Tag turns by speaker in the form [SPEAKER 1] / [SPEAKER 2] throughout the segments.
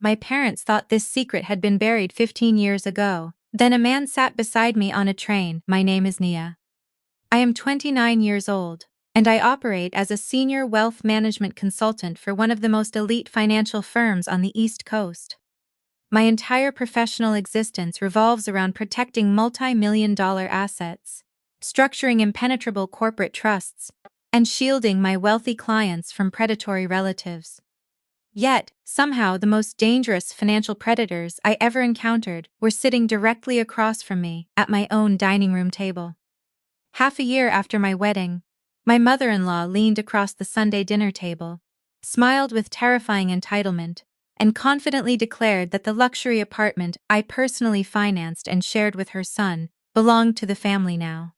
[SPEAKER 1] My parents thought this secret had been buried 15 years ago. Then a man sat beside me on a train. My name is Nia. I am 29 years old, and I operate as a senior wealth management consultant for one of the most elite financial firms on the East Coast. My entire professional existence revolves around protecting multi-million-dollar assets, structuring impenetrable corporate trusts, and shielding my wealthy clients from predatory relatives. Yet, somehow the most dangerous financial predators I ever encountered were sitting directly across from me at my own dining room table. Half a year after my wedding, my mother-in-law leaned across the Sunday dinner table, smiled with terrifying entitlement, and confidently declared that the luxury apartment I personally financed and shared with her son belonged to the family now.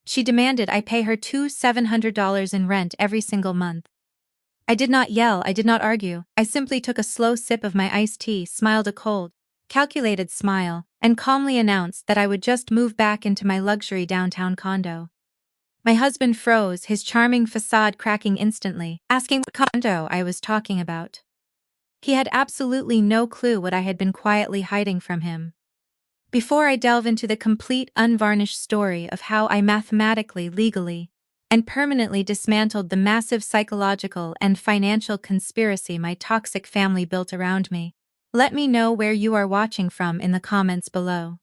[SPEAKER 1] She demanded I pay her $700 in rent every single month. I did not yell, I did not argue, I simply took a slow sip of my iced tea, smiled a cold, calculated smile, and calmly announced that I would just move back into my luxury downtown condo. My husband froze, his charming facade cracking instantly, asking what condo I was talking about. He had absolutely no clue what I had been quietly hiding from him. Before I delve into the complete, unvarnished story of how I mathematically, legally, and permanently dismantled the massive psychological and financial conspiracy my toxic family built around me, let me know where you are watching from in the comments below.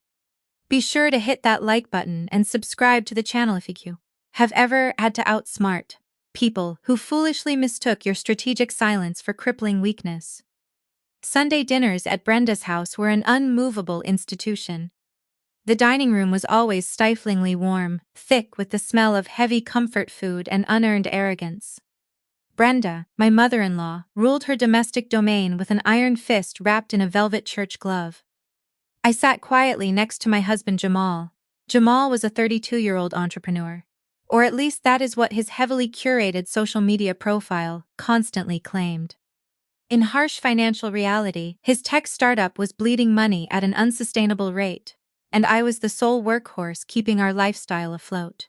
[SPEAKER 1] Be sure to hit that like button and subscribe to the channel if you have ever had to outsmart people who foolishly mistook your strategic silence for crippling weakness. Sunday dinners at Brenda's house were an unmovable institution. The dining room was always stiflingly warm, thick with the smell of heavy comfort food and unearned arrogance. Brenda, my mother-in-law, ruled her domestic domain with an iron fist wrapped in a velvet church glove. I sat quietly next to my husband Jamal. Jamal was a 32-year-old entrepreneur. Or at least that is what his heavily curated social media profile constantly claimed. In harsh financial reality, his tech startup was bleeding money at an unsustainable rate, and I was the sole workhorse keeping our lifestyle afloat.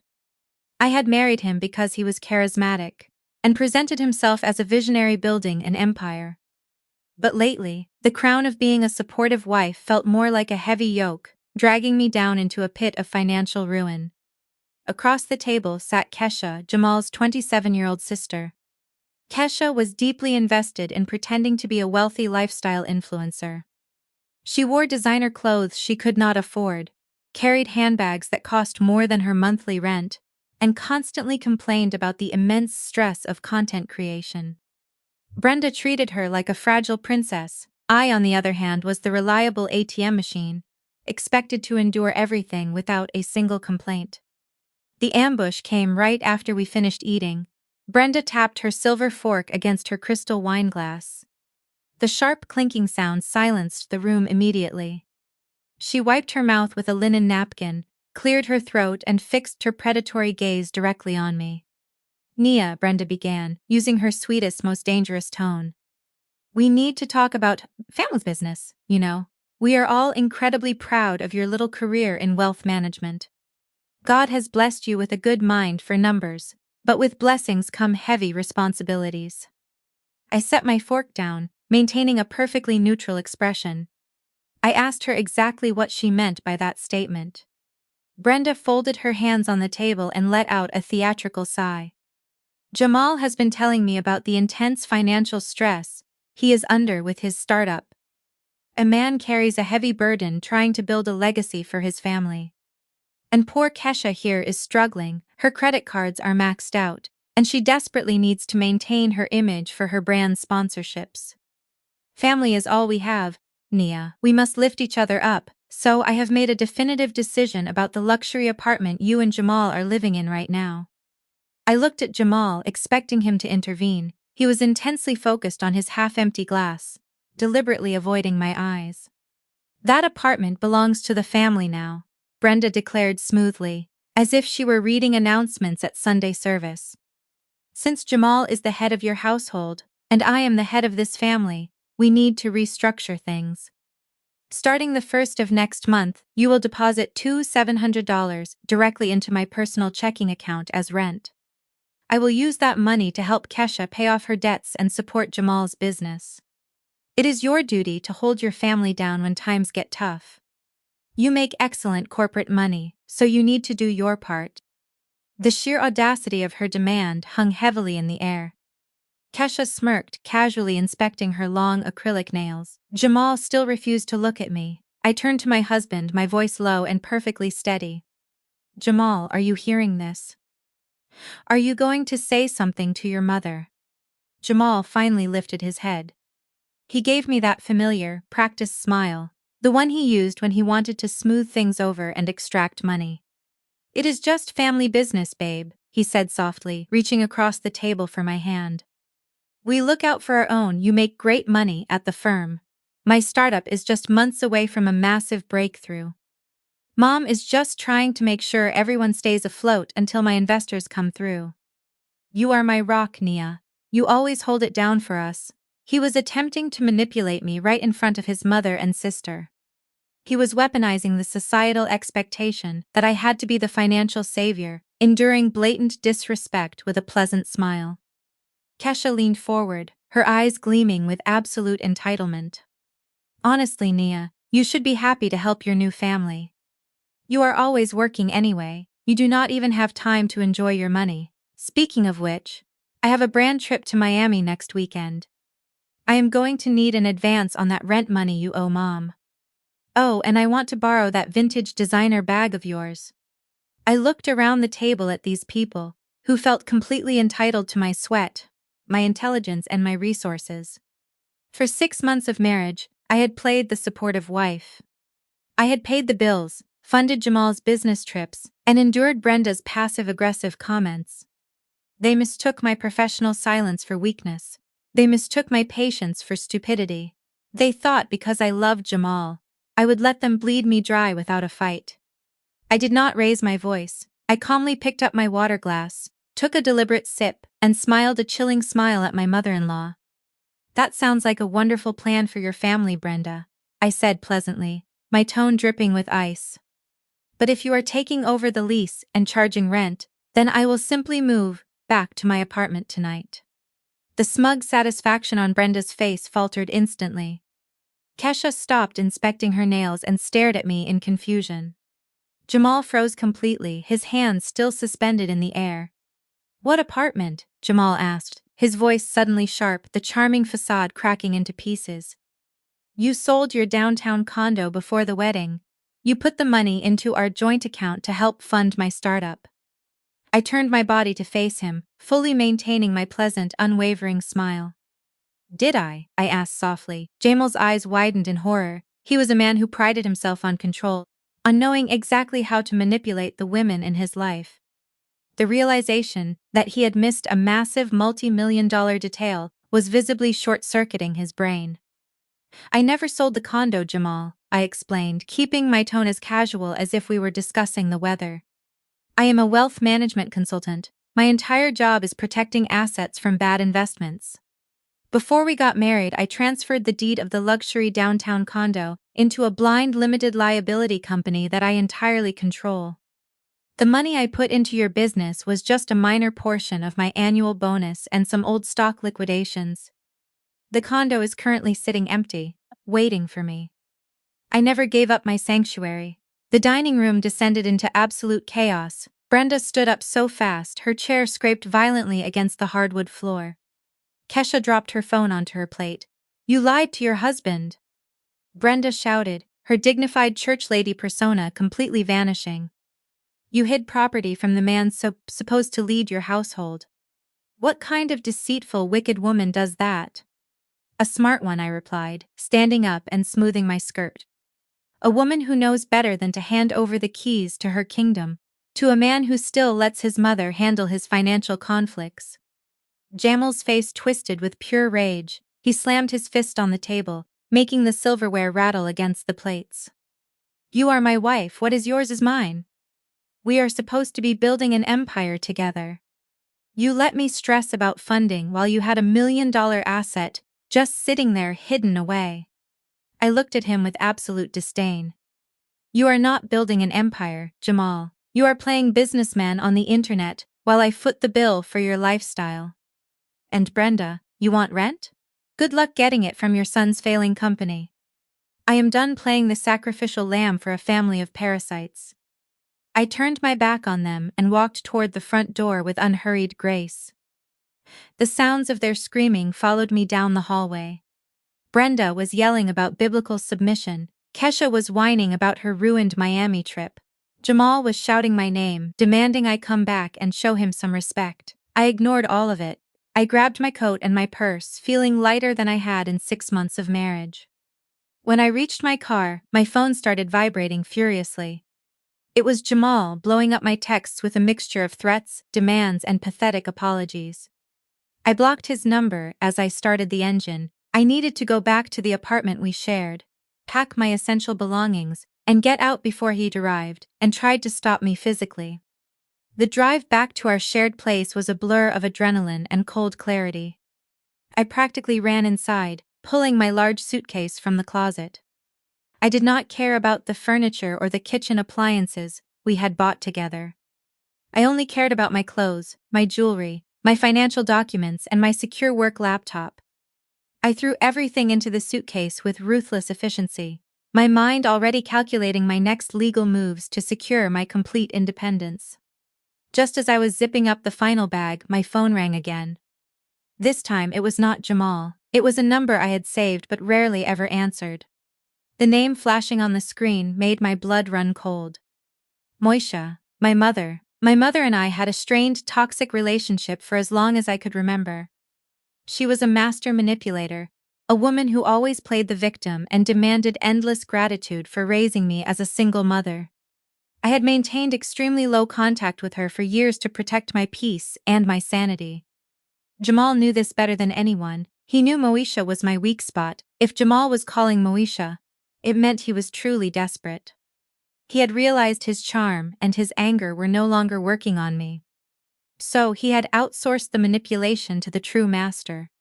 [SPEAKER 1] I had married him because he was charismatic, and presented himself as a visionary building an empire. But lately, the crown of being a supportive wife felt more like a heavy yoke, dragging me down into a pit of financial ruin. Across the table sat Kesha, Jamal's 27-year-old sister. Kesha was deeply invested in pretending to be a wealthy lifestyle influencer. She wore designer clothes she could not afford, carried handbags that cost more than her monthly rent, and constantly complained about the immense stress of content creation. Brenda treated her like a fragile princess. I, on the other hand, was the reliable ATM machine, expected to endure everything without a single complaint. The ambush came right after we finished eating. Brenda tapped her silver fork against her crystal wine glass. The sharp clinking sound silenced the room immediately. She wiped her mouth with a linen napkin, cleared her throat and fixed her predatory gaze directly on me. Nia, Brenda began, using her sweetest, most dangerous tone. We need to talk about family's business, you know. We are all incredibly proud of your little career in wealth management. God has blessed you with a good mind for numbers, but with blessings come heavy responsibilities. I set my fork down, maintaining a perfectly neutral expression. I asked her exactly what she meant by that statement. Brenda folded her hands on the table and let out a theatrical sigh. Jamal has been telling me about the intense financial stress he is under with his startup. A man carries a heavy burden trying to build a legacy for his family. And poor Kesha here is struggling, her credit cards are maxed out, and she desperately needs to maintain her image for her brand sponsorships. Family is all we have, Nia. We must lift each other up, so I have made a definitive decision about the luxury apartment you and Jamal are living in right now. I looked at Jamal, expecting him to intervene. He was intensely focused on his half-empty glass, deliberately avoiding my eyes. That apartment belongs to the family now, Brenda declared smoothly, as if she were reading announcements at Sunday service. Since Jamal is the head of your household, and I am the head of this family, we need to restructure things. Starting the 1st of next month, you will deposit $700 directly into my personal checking account as rent. I will use that money to help Kesha pay off her debts and support Jamal's business. It is your duty to hold your family down when times get tough. You make excellent corporate money, so you need to do your part. The sheer audacity of her demand hung heavily in the air. Kesha smirked, casually inspecting her long acrylic nails. Jamal still refused to look at me. I turned to my husband, my voice low and perfectly steady. Jamal, are you hearing this? Are you going to say something to your mother? Jamal finally lifted his head. He gave me that familiar, practiced smile, the one he used when he wanted to smooth things over and extract money. It is just family business, babe, he said softly, reaching across the table for my hand. We look out for our own. You make great money at the firm. My startup is just months away from a massive breakthrough. Mom is just trying to make sure everyone stays afloat until my investors come through. You are my rock, Nia. You always hold it down for us. He was attempting to manipulate me right in front of his mother and sister. He was weaponizing the societal expectation that I had to be the financial savior, enduring blatant disrespect with a pleasant smile. Kesha leaned forward, her eyes gleaming with absolute entitlement. Honestly, Nia, you should be happy to help your new family. You are always working anyway, you do not even have time to enjoy your money. Speaking of which, I have a brand trip to Miami next weekend. I am going to need an advance on that rent money you owe Mom. Oh, and I want to borrow that vintage designer bag of yours. I looked around the table at these people, who felt completely entitled to my sweat, my intelligence and my resources. For 6 months of marriage, I had played the supportive wife. I had paid the bills, funded Jamal's business trips, and endured Brenda's passive-aggressive comments. They mistook my professional silence for weakness. They mistook my patience for stupidity. They thought because I loved Jamal, I would let them bleed me dry without a fight. I did not raise my voice. I calmly picked up my water glass, took a deliberate sip, and smiled a chilling smile at my mother-in-law. That sounds like a wonderful plan for your family, Brenda, I said pleasantly, my tone dripping with ice. But if you are taking over the lease and charging rent, then I will simply move back to my apartment tonight. The smug satisfaction on Brenda's face faltered instantly. Kesha stopped inspecting her nails and stared at me in confusion. Jamal froze completely, his hands still suspended in the air. What apartment? Jamal asked, his voice suddenly sharp, the charming facade cracking into pieces. You sold your downtown condo before the wedding. You put the money into our joint account to help fund my startup. I turned my body to face him, fully maintaining my pleasant, unwavering smile. Did I? I asked softly. Jamal's eyes widened in horror. He was a man who prided himself on control, on knowing exactly how to manipulate the women in his life. The realization that he had missed a massive multi-million-dollar detail was visibly short-circuiting his brain. I never sold the condo, Jamal, I explained, keeping my tone as casual as if we were discussing the weather. I am a wealth management consultant. My entire job is protecting assets from bad investments. Before we got married, I transferred the deed of the luxury downtown condo into a blind limited liability company that I entirely control. The money I put into your business was just a minor portion of my annual bonus and some old stock liquidations. The condo is currently sitting empty, waiting for me. I never gave up my sanctuary. The dining room descended into absolute chaos. Brenda stood up so fast her chair scraped violently against the hardwood floor. Kesha dropped her phone onto her plate. You lied to your husband! Brenda shouted, her dignified church lady persona completely vanishing. You hid property from the man supposed to lead your household. What kind of deceitful, wicked woman does that? A smart one, I replied, standing up and smoothing my skirt. A woman who knows better than to hand over the keys to her kingdom to a man who still lets his mother handle his financial conflicts. Jamal's face twisted with pure rage. He slammed his fist on the table, making the silverware rattle against the plates. You are my wife, what is yours is mine. We are supposed to be building an empire together. You let me stress about funding while you had $1 million asset just sitting there hidden away. I looked at him with absolute disdain. You are not building an empire, Jamal. You are playing businessman on the internet while I foot the bill for your lifestyle. And Brenda, you want rent? Good luck getting it from your son's failing company. I am done playing the sacrificial lamb for a family of parasites. I turned my back on them and walked toward the front door with unhurried grace. The sounds of their screaming followed me down the hallway. Brenda was yelling about biblical submission, Kesha was whining about her ruined Miami trip. Jamal was shouting my name, demanding I come back and show him some respect. I ignored all of it. I grabbed my coat and my purse, feeling lighter than I had in 6 months of marriage. When I reached my car, my phone started vibrating furiously. It was Jamal, blowing up my texts with a mixture of threats, demands, and pathetic apologies. I blocked his number as I started the engine. I needed to go back to the apartment we shared, pack my essential belongings, and get out before he'd arrived, and tried to stop me physically. The drive back to our shared place was a blur of adrenaline and cold clarity. I practically ran inside, pulling my large suitcase from the closet. I did not care about the furniture or the kitchen appliances we had bought together. I only cared about my clothes, my jewelry, my financial documents, and my secure work laptop. I threw everything into the suitcase with ruthless efficiency, my mind already calculating my next legal moves to secure my complete independence. Just as I was zipping up the final bag, my phone rang again. This time it was not Jamal. It was a number I had saved but rarely ever answered. The name flashing on the screen made my blood run cold. Moisha, my mother. My mother and I had a strained, toxic relationship for as long as I could remember. She was a master manipulator, a woman who always played the victim and demanded endless gratitude for raising me as a single mother. I had maintained extremely low contact with her for years to protect my peace and my sanity. Jamal knew this better than anyone. He knew Moisha was my weak spot. If Jamal was calling Moisha, it meant he was truly desperate. He had realized his charm and his anger were no longer working on me. So he had outsourced the manipulation to the true master.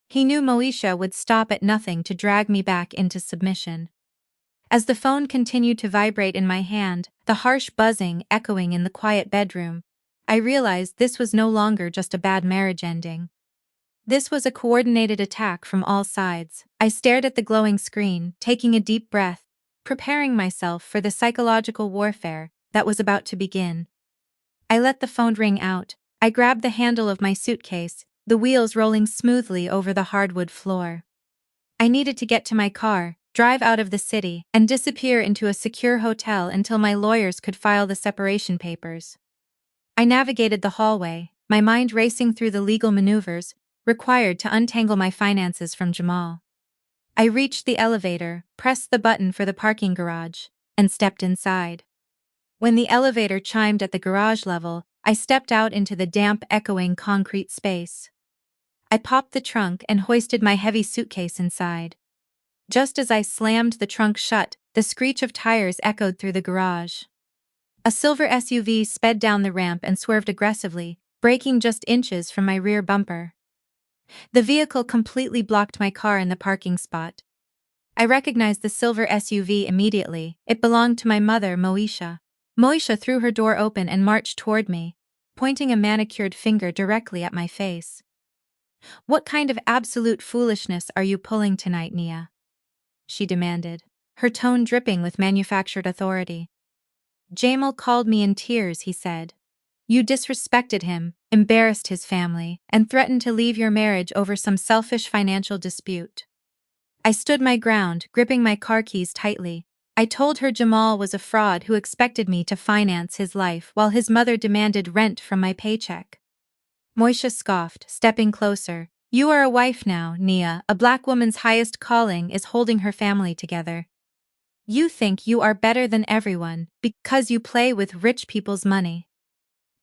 [SPEAKER 1] He knew Moisha would stop at nothing to drag me back into submission. As the phone continued to vibrate in my hand, the harsh buzzing echoing in the quiet bedroom, I realized this was no longer just a bad marriage ending. This was a coordinated attack from all sides. I stared at the glowing screen, taking a deep breath, preparing myself for the psychological warfare that was about to begin. I let the phone ring out. I grabbed the handle of my suitcase, the wheels rolling smoothly over the hardwood floor. I needed to get to my car, drive out of the city, and disappear into a secure hotel until my lawyers could file the separation papers. I navigated the hallway, my mind racing through the legal maneuvers required to untangle my finances from Jamal. I reached the elevator, pressed the button for the parking garage, and stepped inside. When the elevator chimed at the garage level, I stepped out into the damp, echoing concrete space. I popped the trunk and hoisted my heavy suitcase inside. Just as I slammed the trunk shut, the screech of tires echoed through the garage. A silver SUV sped down the ramp and swerved aggressively, braking just inches from my rear bumper. The vehicle completely blocked my car in the parking spot. I recognized the silver SUV immediately. It belonged to my mother, Moisha. Moisha threw her door open and marched toward me, pointing a manicured finger directly at my face. "What kind of absolute foolishness are you pulling tonight, Nia?" she demanded, her tone dripping with manufactured authority. "Jamal called me in tears," he said. "You disrespected him, embarrassed his family, and threatened to leave your marriage over some selfish financial dispute." I stood my ground, gripping my car keys tightly. I told her Jamal was a fraud who expected me to finance his life while his mother demanded rent from my paycheck. Moisha scoffed, stepping closer. "You are a wife now, Nia. A black woman's highest calling is holding her family together. You think you are better than everyone because you play with rich people's money.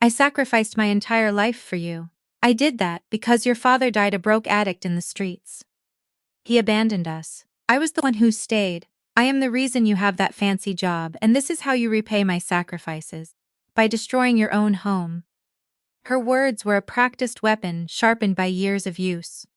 [SPEAKER 1] I sacrificed my entire life for you. I did that because your father died a broke addict in the streets. He abandoned us. I was the one who stayed. I am the reason you have that fancy job, and this is how you repay my sacrifices. By destroying your own home." Her words were a practiced weapon sharpened by years of use.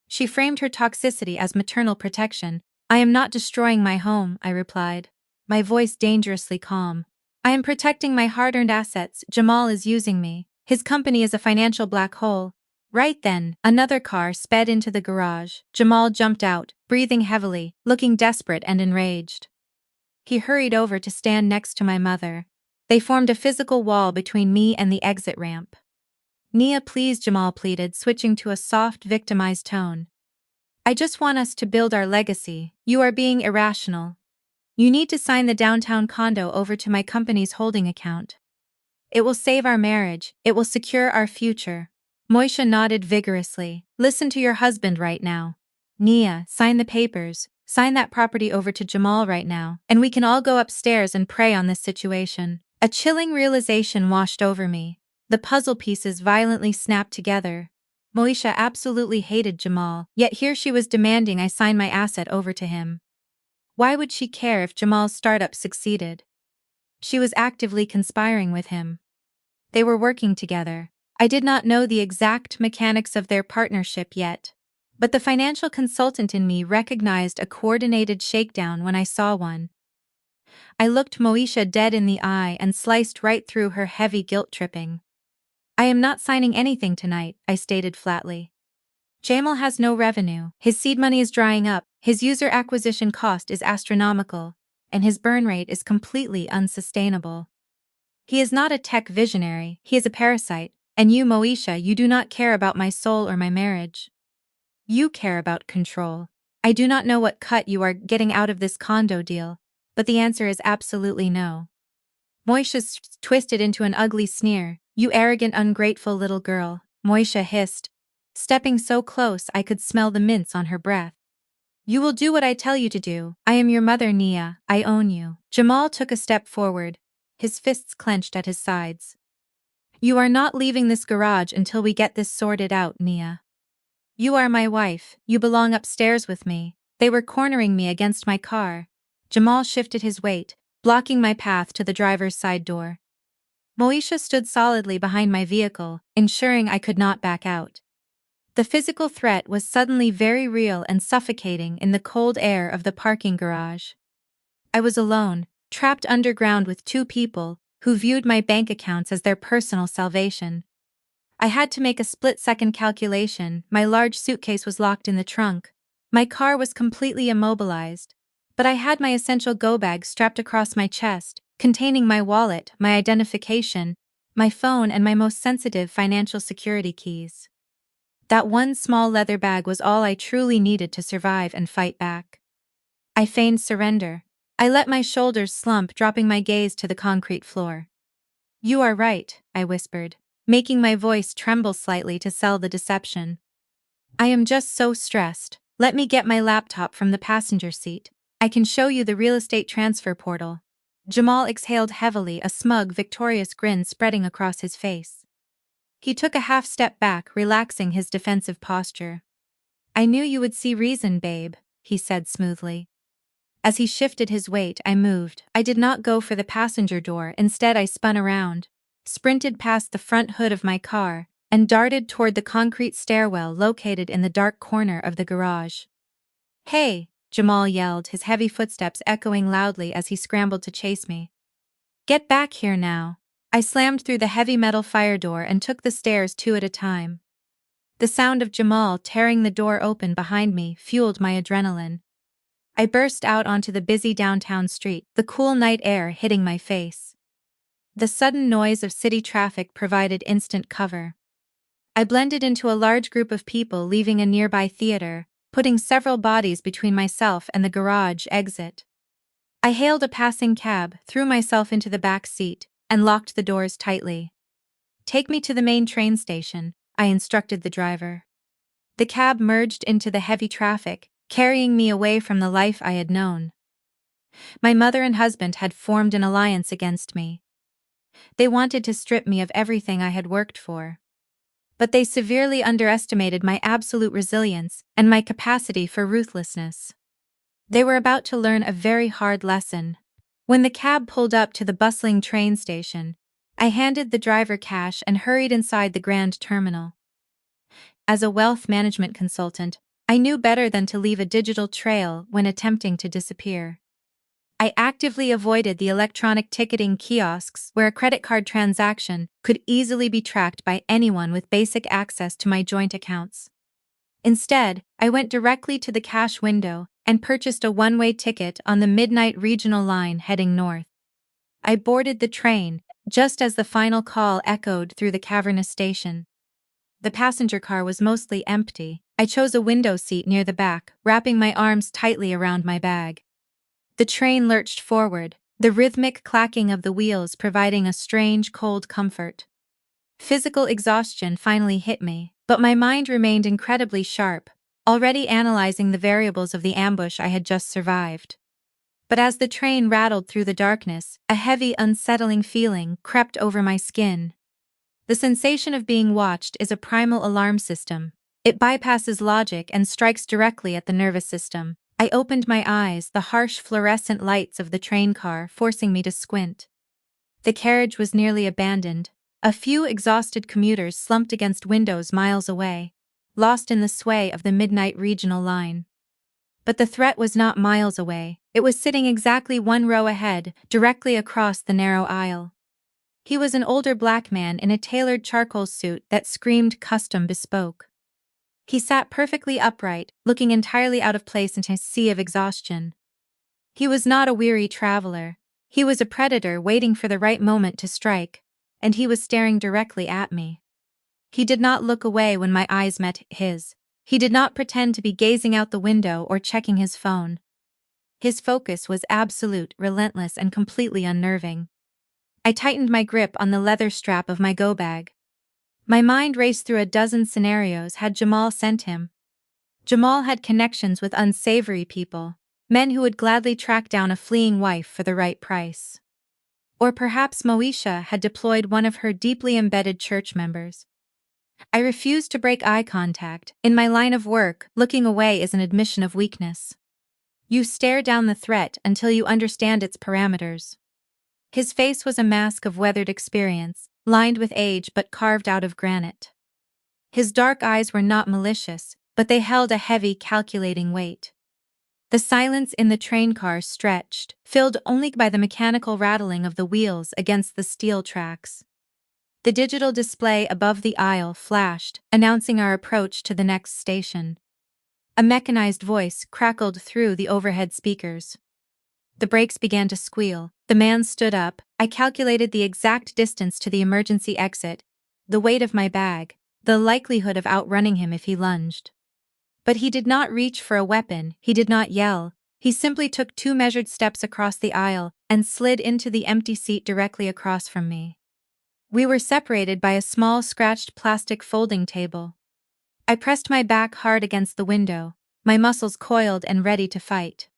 [SPEAKER 1] She framed her toxicity as maternal protection. "I am not destroying my home," I replied, my voice dangerously calm. "I am protecting my hard-earned assets. Jamal is using me. His company is a financial black hole. Right then, another car sped into the garage. Jamal jumped out, breathing heavily, looking desperate and enraged. He hurried over to stand next to my mother. They formed a physical wall between me and the exit ramp. Nia, please, Jamal pleaded, switching to a soft, victimized tone. I just want us to build our legacy. You are being irrational. You need to sign the downtown condo over to my company's holding account. It will save our marriage, it will secure our future. Moisha nodded vigorously. Listen to your husband right now. Nia, sign the papers, sign that property over to Jamal right now, and we can all go upstairs and pray on this situation. A chilling realization washed over me. The puzzle pieces violently snapped together. Moisha absolutely hated Jamal, yet here she was demanding I sign my asset over to him. Why would she care if Jamal's startup succeeded? She was actively conspiring with him. They were working together. I did not know the exact mechanics of their partnership yet, but the financial consultant in me recognized a coordinated shakedown when I saw one. I looked Moisha dead in the eye and sliced right through her heavy guilt-tripping. I am not signing anything tonight, I stated flatly. Jamal has no revenue, his seed money is drying up, his user acquisition cost is astronomical, and his burn rate is completely unsustainable. He is not a tech visionary, he is a parasite, and you, Moisha, you do not care about my soul or my marriage. You care about control. I do not know what cut you are getting out of this condo deal, but the answer is absolutely no. Moisha twisted into an ugly sneer. You arrogant, ungrateful little girl, Moisha hissed, stepping so close I could smell the mints on her breath. You will do what I tell you to do. I am your mother, Nia. I own you. Jamal took a step forward, his fists clenched at his sides. You are not leaving this garage until we get this sorted out, Nia. You are my wife, you belong upstairs with me. They were cornering me against my car. Jamal shifted his weight, blocking my path to the driver's side door. Moisha stood solidly behind my vehicle, ensuring I could not back out. The physical threat was suddenly very real and suffocating in the cold air of the parking garage. I was alone, trapped underground with two people who viewed my bank accounts as their personal salvation. I had to make a split-second calculation. My large suitcase was locked in the trunk. My car was completely immobilized, but I had my essential go-bag strapped across my chest, containing my wallet, my identification, my phone, and my most sensitive financial security keys. That one small leather bag was all I truly needed to survive and fight back. I feigned surrender. I let my shoulders slump, dropping my gaze to the concrete floor. You are right, I whispered, making my voice tremble slightly to sell the deception. I am just so stressed. Let me get my laptop from the passenger seat. I can show you the real estate transfer portal. Jamal exhaled heavily, a smug, victorious grin spreading across his face. He took a half step back, relaxing his defensive posture. I knew you would see reason, babe, he said smoothly. As he shifted his weight, I moved. I did not go for the passenger door, instead I spun around, sprinted past the front hood of my car, and darted toward the concrete stairwell located in the dark corner of the garage. Hey, Jamal yelled, his heavy footsteps echoing loudly as he scrambled to chase me. Get back here now. I slammed through the heavy metal fire door and took the stairs two at a time. The sound of Jamal tearing the door open behind me fueled my adrenaline. I burst out onto the busy downtown street, the cool night air hitting my face. The sudden noise of city traffic provided instant cover. I blended into a large group of people leaving a nearby theater, putting several bodies between myself and the garage exit. I hailed a passing cab, threw myself into the back seat, and locked the doors tightly. Take me to the main train station, I instructed the driver. The cab merged into the heavy traffic, carrying me away from the life I had known. My mother and husband had formed an alliance against me. They wanted to strip me of everything I had worked for. But they severely underestimated my absolute resilience and my capacity for ruthlessness. They were about to learn a very hard lesson. When the cab pulled up to the bustling train station, I handed the driver cash and hurried inside the Grand Terminal. As a wealth management consultant, I knew better than to leave a digital trail when attempting to disappear. I actively avoided the electronic ticketing kiosks where a credit card transaction could easily be tracked by anyone with basic access to my joint accounts. Instead, I went directly to the cash window and purchased a one-way ticket on the midnight regional line heading north. I boarded the train just as the final call echoed through the cavernous station. The passenger car was mostly empty. I chose a window seat near the back, wrapping my arms tightly around my bag. The train lurched forward, the rhythmic clacking of the wheels providing a strange, cold comfort. Physical exhaustion finally hit me, but my mind remained incredibly sharp, already analyzing the variables of the ambush I had just survived. But as the train rattled through the darkness, a heavy, unsettling feeling crept over my skin. The sensation of being watched is a primal alarm system. It bypasses logic and strikes directly at the nervous system. I opened my eyes, the harsh fluorescent lights of the train car forcing me to squint. The carriage was nearly abandoned. A few exhausted commuters slumped against windows miles away, lost in the sway of the midnight regional line. But the threat was not miles away. It was sitting exactly one row ahead, directly across the narrow aisle. He was an older black man in a tailored charcoal suit that screamed custom bespoke. He sat perfectly upright, looking entirely out of place in his sea of exhaustion. He was not a weary traveler. He was a predator waiting for the right moment to strike, and he was staring directly at me. He did not look away when my eyes met his. He did not pretend to be gazing out the window or checking his phone. His focus was absolute, relentless, and completely unnerving. I tightened my grip on the leather strap of my go bag. My mind raced through a dozen scenarios had Jamal sent him. Jamal had connections with unsavory people, men who would gladly track down a fleeing wife for the right price. Or perhaps Moesha had deployed one of her deeply embedded church members. I refused to break eye contact. In my line of work, looking away is an admission of weakness. You stare down the threat until you understand its parameters. His face was a mask of weathered experience, lined with age but carved out of granite. His dark eyes were not malicious, but they held a heavy, calculating weight. The silence in the train car stretched, filled only by the mechanical rattling of the wheels against the steel tracks. The digital display above the aisle flashed, announcing our approach to the next station. A mechanized voice crackled through the overhead speakers. The brakes began to squeal. The man stood up. I calculated the exact distance to the emergency exit, the weight of my bag, the likelihood of outrunning him if he lunged. But he did not reach for a weapon, he did not yell. He simply took 2 measured steps across the aisle and slid into the empty seat directly across from me. We were separated by a small scratched plastic folding table. I pressed my back hard against the window, my muscles coiled and ready to fight.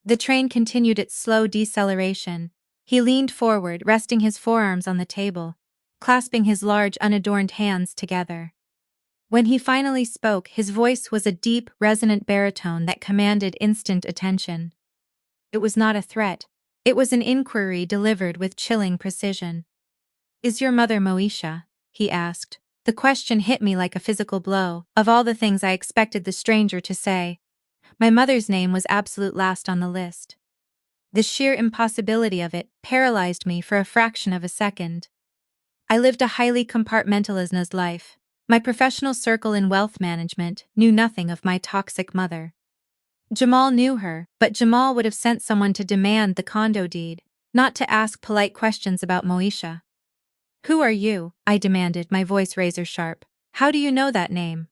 [SPEAKER 1] The train continued its slow deceleration. He leaned forward, resting his forearms on the table, clasping his large unadorned hands together. When he finally spoke, his voice was a deep, resonant baritone that commanded instant attention. It was not a threat. It was an inquiry delivered with chilling precision. "Is your mother Moesha?" he asked. The question hit me like a physical blow. Of all the things I expected the stranger to say, my mother's name was absolute last on the list. The sheer impossibility of it paralyzed me for a fraction of a second. I lived a highly compartmentalized life. My professional circle in wealth management knew nothing of my toxic mother. Jamal knew her, but Jamal would have sent someone to demand the condo deed, not to ask polite questions about Moesha. "Who are you?" I demanded, my voice razor sharp. "How do you know that name?"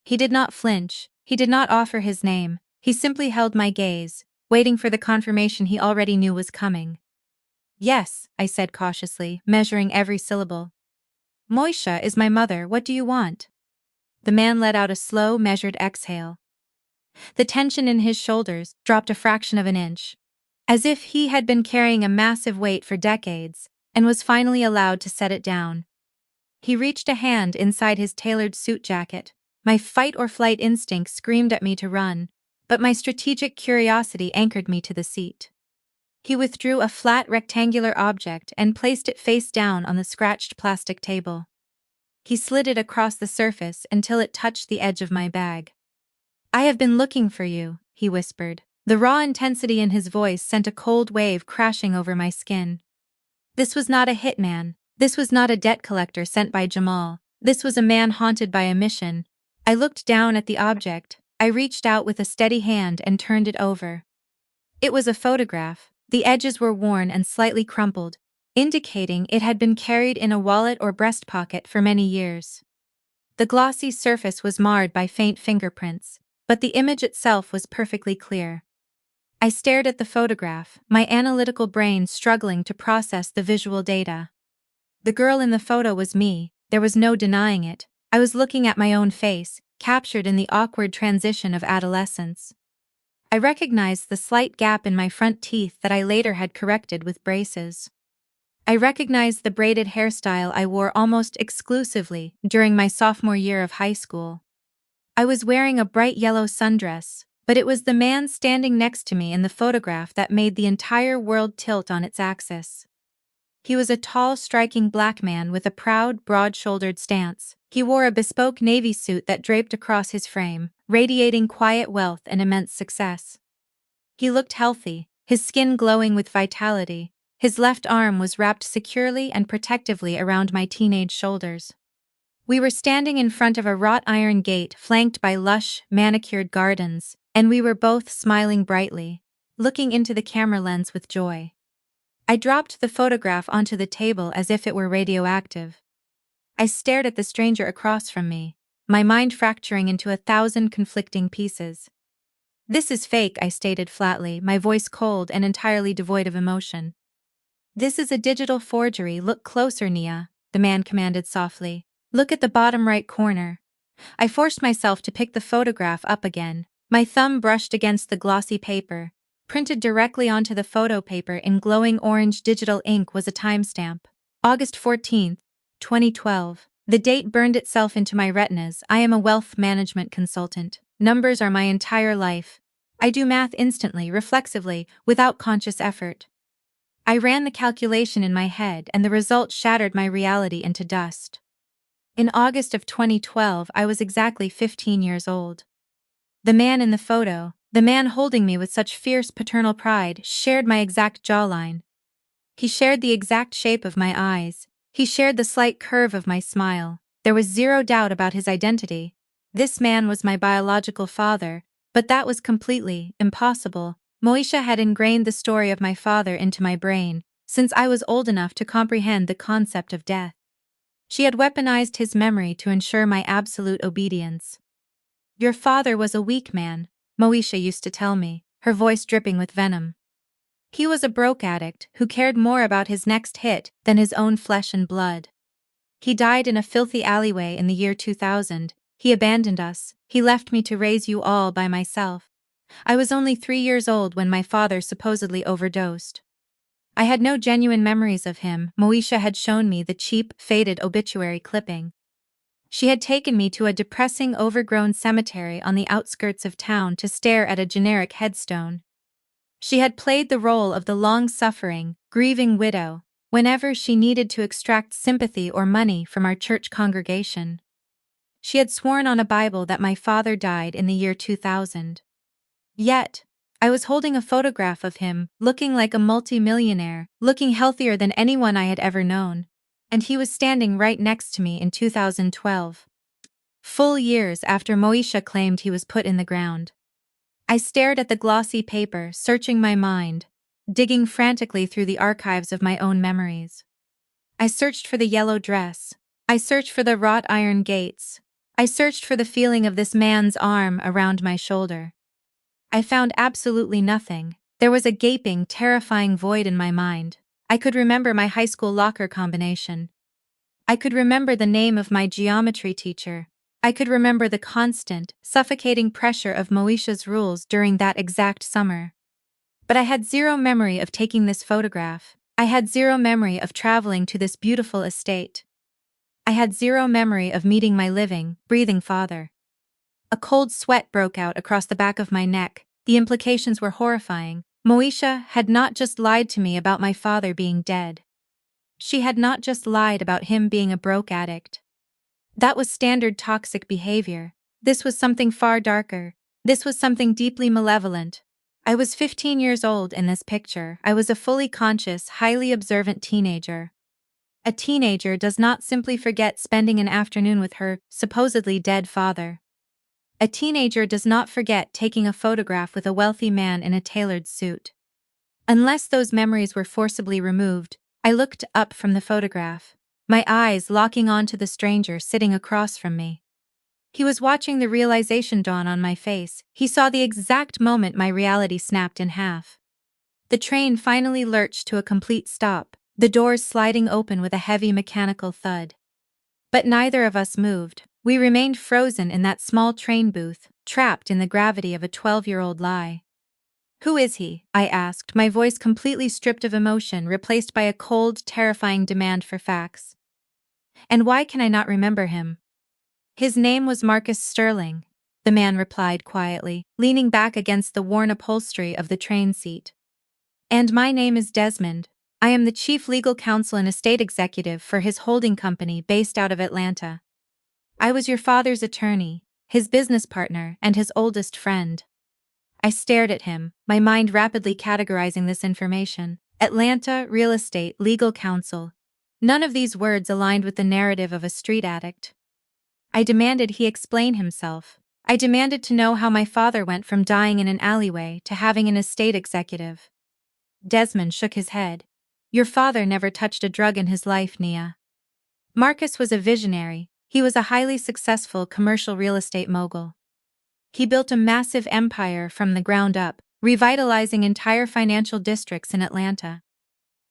[SPEAKER 1] He did not flinch. He did not offer his name. He simply held my gaze, waiting for the confirmation he already knew was coming. "Yes," I said cautiously, measuring every syllable. "Moesha is my mother. What do you want?" The man let out a slow, measured exhale. The tension in his shoulders dropped a fraction of an inch, as if he had been carrying a massive weight for decades and was finally allowed to set it down. He reached a hand inside his tailored suit jacket. My fight-or-flight instinct screamed at me to run, but my strategic curiosity anchored me to the seat. He withdrew a flat rectangular object and placed it face down on the scratched plastic table. He slid it across the surface until it touched the edge of my bag. "I have been looking for you," he whispered. The raw intensity in his voice sent a cold wave crashing over my skin. This was not a hitman. This was not a debt collector sent by Jamal. This was a man haunted by a mission. I looked down at the object. I reached out with a steady hand and turned it over. It was a photograph. The edges were worn and slightly crumpled, indicating it had been carried in a wallet or breast pocket for many years. The glossy surface was marred by faint fingerprints, but the image itself was perfectly clear. I stared at the photograph, my analytical brain struggling to process the visual data. The girl in the photo was me, there was no denying it. I was looking at my own face, captured in the awkward transition of adolescence. I recognized the slight gap in my front teeth that I later had corrected with braces. I recognized the braided hairstyle I wore almost exclusively during my sophomore year of high school. I was wearing a bright yellow sundress, but it was the man standing next to me in the photograph that made the entire world tilt on its axis. He was a tall, striking black man with a proud, broad-shouldered stance. He wore a bespoke navy suit that draped across his frame, radiating quiet wealth and immense success. He looked healthy, his skin glowing with vitality. His left arm was wrapped securely and protectively around my teenage shoulders. We were standing in front of a wrought iron gate flanked by lush, manicured gardens, and we were both smiling brightly, looking into the camera lens with joy. I dropped the photograph onto the table as if it were radioactive. I stared at the stranger across from me, my mind fracturing into 1,000 conflicting pieces. "This is fake," I stated flatly, my voice cold and entirely devoid of emotion. "This is a digital forgery. Look closer, Nia," the man commanded softly. "Look at the bottom right corner." I forced myself to pick the photograph up again. My thumb brushed against the glossy paper. Printed directly onto the photo paper in glowing orange digital ink was a timestamp. August 14th, 2012. The date burned itself into my retinas. I am a wealth management consultant. Numbers are my entire life. I do math instantly, reflexively, without conscious effort. I ran the calculation in my head and the result shattered my reality into dust. In August of 2012, I was exactly 15 years old. The man in the photo, the man holding me with such fierce paternal pride, shared my exact jawline. He shared the exact shape of my eyes. He shared the slight curve of my smile. There was zero doubt about his identity. This man was my biological father, but that was completely impossible. Moesha had ingrained the story of my father into my brain, since I was old enough to comprehend the concept of death. She had weaponized his memory to ensure my absolute obedience. "Your father was a weak man," Moesha used to tell me, her voice dripping with venom. "He was a broke addict who cared more about his next hit than his own flesh and blood. He died in a filthy alleyway in the year 2000. He abandoned us. He left me to raise you all by myself. I was only 3 years old when my father supposedly overdosed. I had no genuine memories of him." Moesha had shown me the cheap, faded obituary clipping. She had taken me to a depressing, overgrown cemetery on the outskirts of town to stare at a generic headstone. She had played the role of the long-suffering, grieving widow whenever she needed to extract sympathy or money from our church congregation. She had sworn on a Bible that my father died in the year 2000. Yet, I was holding a photograph of him, looking like a multi-millionaire, looking healthier than anyone I had ever known. And he was standing right next to me in 2012. Full years after Moesha claimed he was put in the ground. I stared at the glossy paper, searching my mind, digging frantically through the archives of my own memories. I searched for the yellow dress. I searched for the wrought iron gates. I searched for the feeling of this man's arm around my shoulder. I found absolutely nothing. There was a gaping, terrifying void in my mind. I could remember my high school locker combination. I could remember the name of my geometry teacher. I could remember the constant, suffocating pressure of Moesha's rules during that exact summer. But I had zero memory of taking this photograph. I had zero memory of traveling to this beautiful estate. I had zero memory of meeting my living, breathing father. A cold sweat broke out across the back of my neck. The implications were horrifying. Moesha had not just lied to me about my father being dead. She had not just lied about him being a broke addict. That was standard toxic behavior. This was something far darker. This was something deeply malevolent. I was 15 years old in this picture. I was a fully conscious, highly observant teenager. A teenager does not simply forget spending an afternoon with her supposedly dead father. A teenager does not forget taking a photograph with a wealthy man in a tailored suit. Unless those memories were forcibly removed, I looked up from the photograph, my eyes locking onto the stranger sitting across from me. He was watching the realization dawn on my face. He saw the exact moment my reality snapped in half. The train finally lurched to a complete stop, the doors sliding open with a heavy mechanical thud. But neither of us moved. We remained frozen in that small train booth, trapped in the gravity of a 12-year-old lie. "Who is he?" I asked, my voice completely stripped of emotion, replaced by a cold, terrifying demand for facts. "And why can I not remember him?" "His name was Marcus Sterling," the man replied quietly, leaning back against the worn upholstery of the train seat. "And my name is Desmond. I am the chief legal counsel and estate executive for his holding company based out of Atlanta. I was your father's attorney, his business partner, and his oldest friend." I stared at him, my mind rapidly categorizing this information. Atlanta, real estate, legal counsel. None of these words aligned with the narrative of a street addict. I demanded he explain himself. I demanded to know how my father went from dying in an alleyway to having an estate executive. Desmond shook his head. "Your father never touched a drug in his life, Nia. Marcus was a visionary. He was a highly successful commercial real estate mogul. He built a massive empire from the ground up, revitalizing entire financial districts in Atlanta.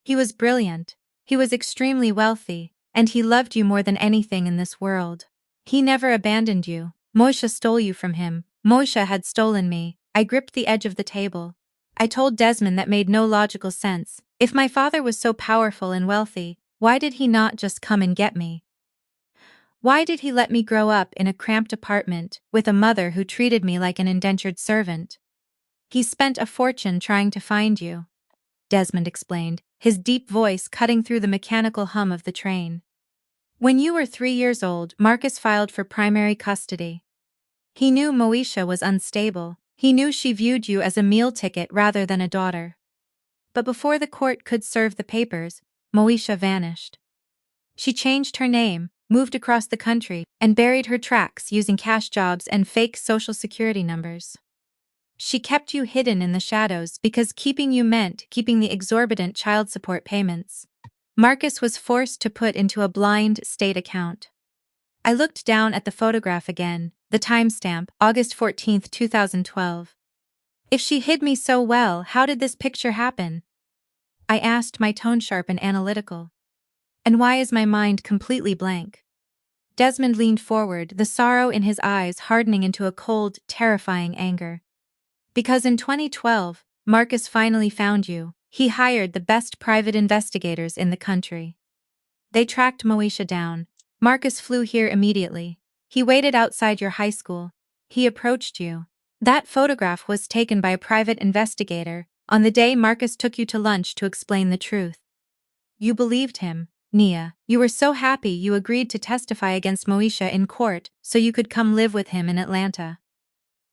[SPEAKER 1] He was brilliant, he was extremely wealthy, and he loved you more than anything in this world. He never abandoned you. Moisha stole you from him. Moisha had stolen me." I gripped the edge of the table. I told Desmond that made no logical sense. If my father was so powerful and wealthy, why did he not just come and get me? Why did he let me grow up in a cramped apartment with a mother who treated me like an indentured servant? "He spent a fortune trying to find you," Desmond explained, his deep voice cutting through the mechanical hum of the train. "When you were 3 years old, Marcus filed for primary custody. He knew Moesha was unstable. He knew she viewed you as a meal ticket rather than a daughter. But before the court could serve the papers, Moesha vanished. She changed her name, moved across the country, and buried her tracks using cash jobs and fake social security numbers. She kept you hidden in the shadows because keeping you meant keeping the exorbitant child support payments Marcus was forced to put into a blind state account." I looked down at the photograph again, the timestamp, August 14, 2012. "If she hid me so well, how did this picture happen?" I asked, my tone sharp and analytical. "And why is my mind completely blank?" Desmond leaned forward, the sorrow in his eyes hardening into a cold, terrifying anger. "Because in 2012, Marcus finally found you. He hired the best private investigators in the country. They tracked Moesha down. Marcus flew here immediately. He waited outside your high school. He approached you. That photograph was taken by a private investigator on the day Marcus took you to lunch to explain the truth. You believed him, Nia. You were so happy you agreed to testify against Moesha in court so you could come live with him in Atlanta.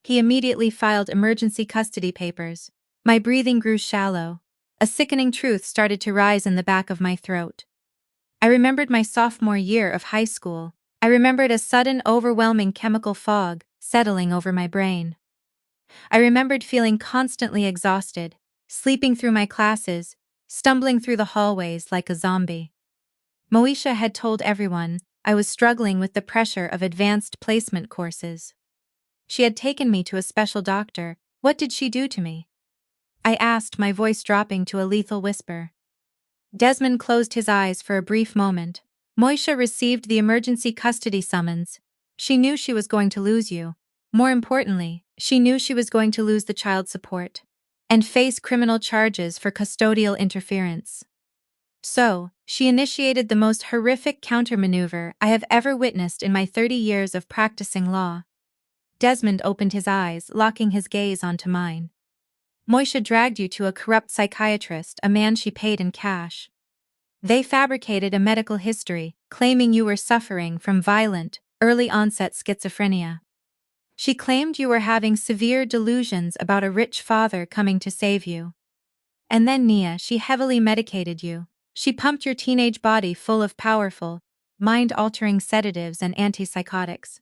[SPEAKER 1] He immediately filed emergency custody papers." My breathing grew shallow. A sickening truth started to rise in the back of my throat. I remembered my sophomore year of high school. I remembered a sudden, overwhelming chemical fog settling over my brain. I remembered feeling constantly exhausted, sleeping through my classes, stumbling through the hallways like a zombie. Moesha had told everyone I was struggling with the pressure of advanced placement courses. She had taken me to a special doctor. What did she do to me? I asked, my voice dropping to a lethal whisper. Desmond closed his eyes for a brief moment. Moesha received the emergency custody summons. She knew she was going to lose you. More importantly, she knew she was going to lose the child support and face criminal charges for custodial interference. So, she initiated the most horrific countermaneuver I have ever witnessed in my 30 years of practicing law. Desmond opened his eyes, locking his gaze onto mine. Moesha dragged you to a corrupt psychiatrist, a man she paid in cash. They fabricated a medical history, claiming you were suffering from violent, early-onset schizophrenia. She claimed you were having severe delusions about a rich father coming to save you. And then Nia, she heavily medicated you. She pumped your teenage body full of powerful, mind-altering sedatives and antipsychotics.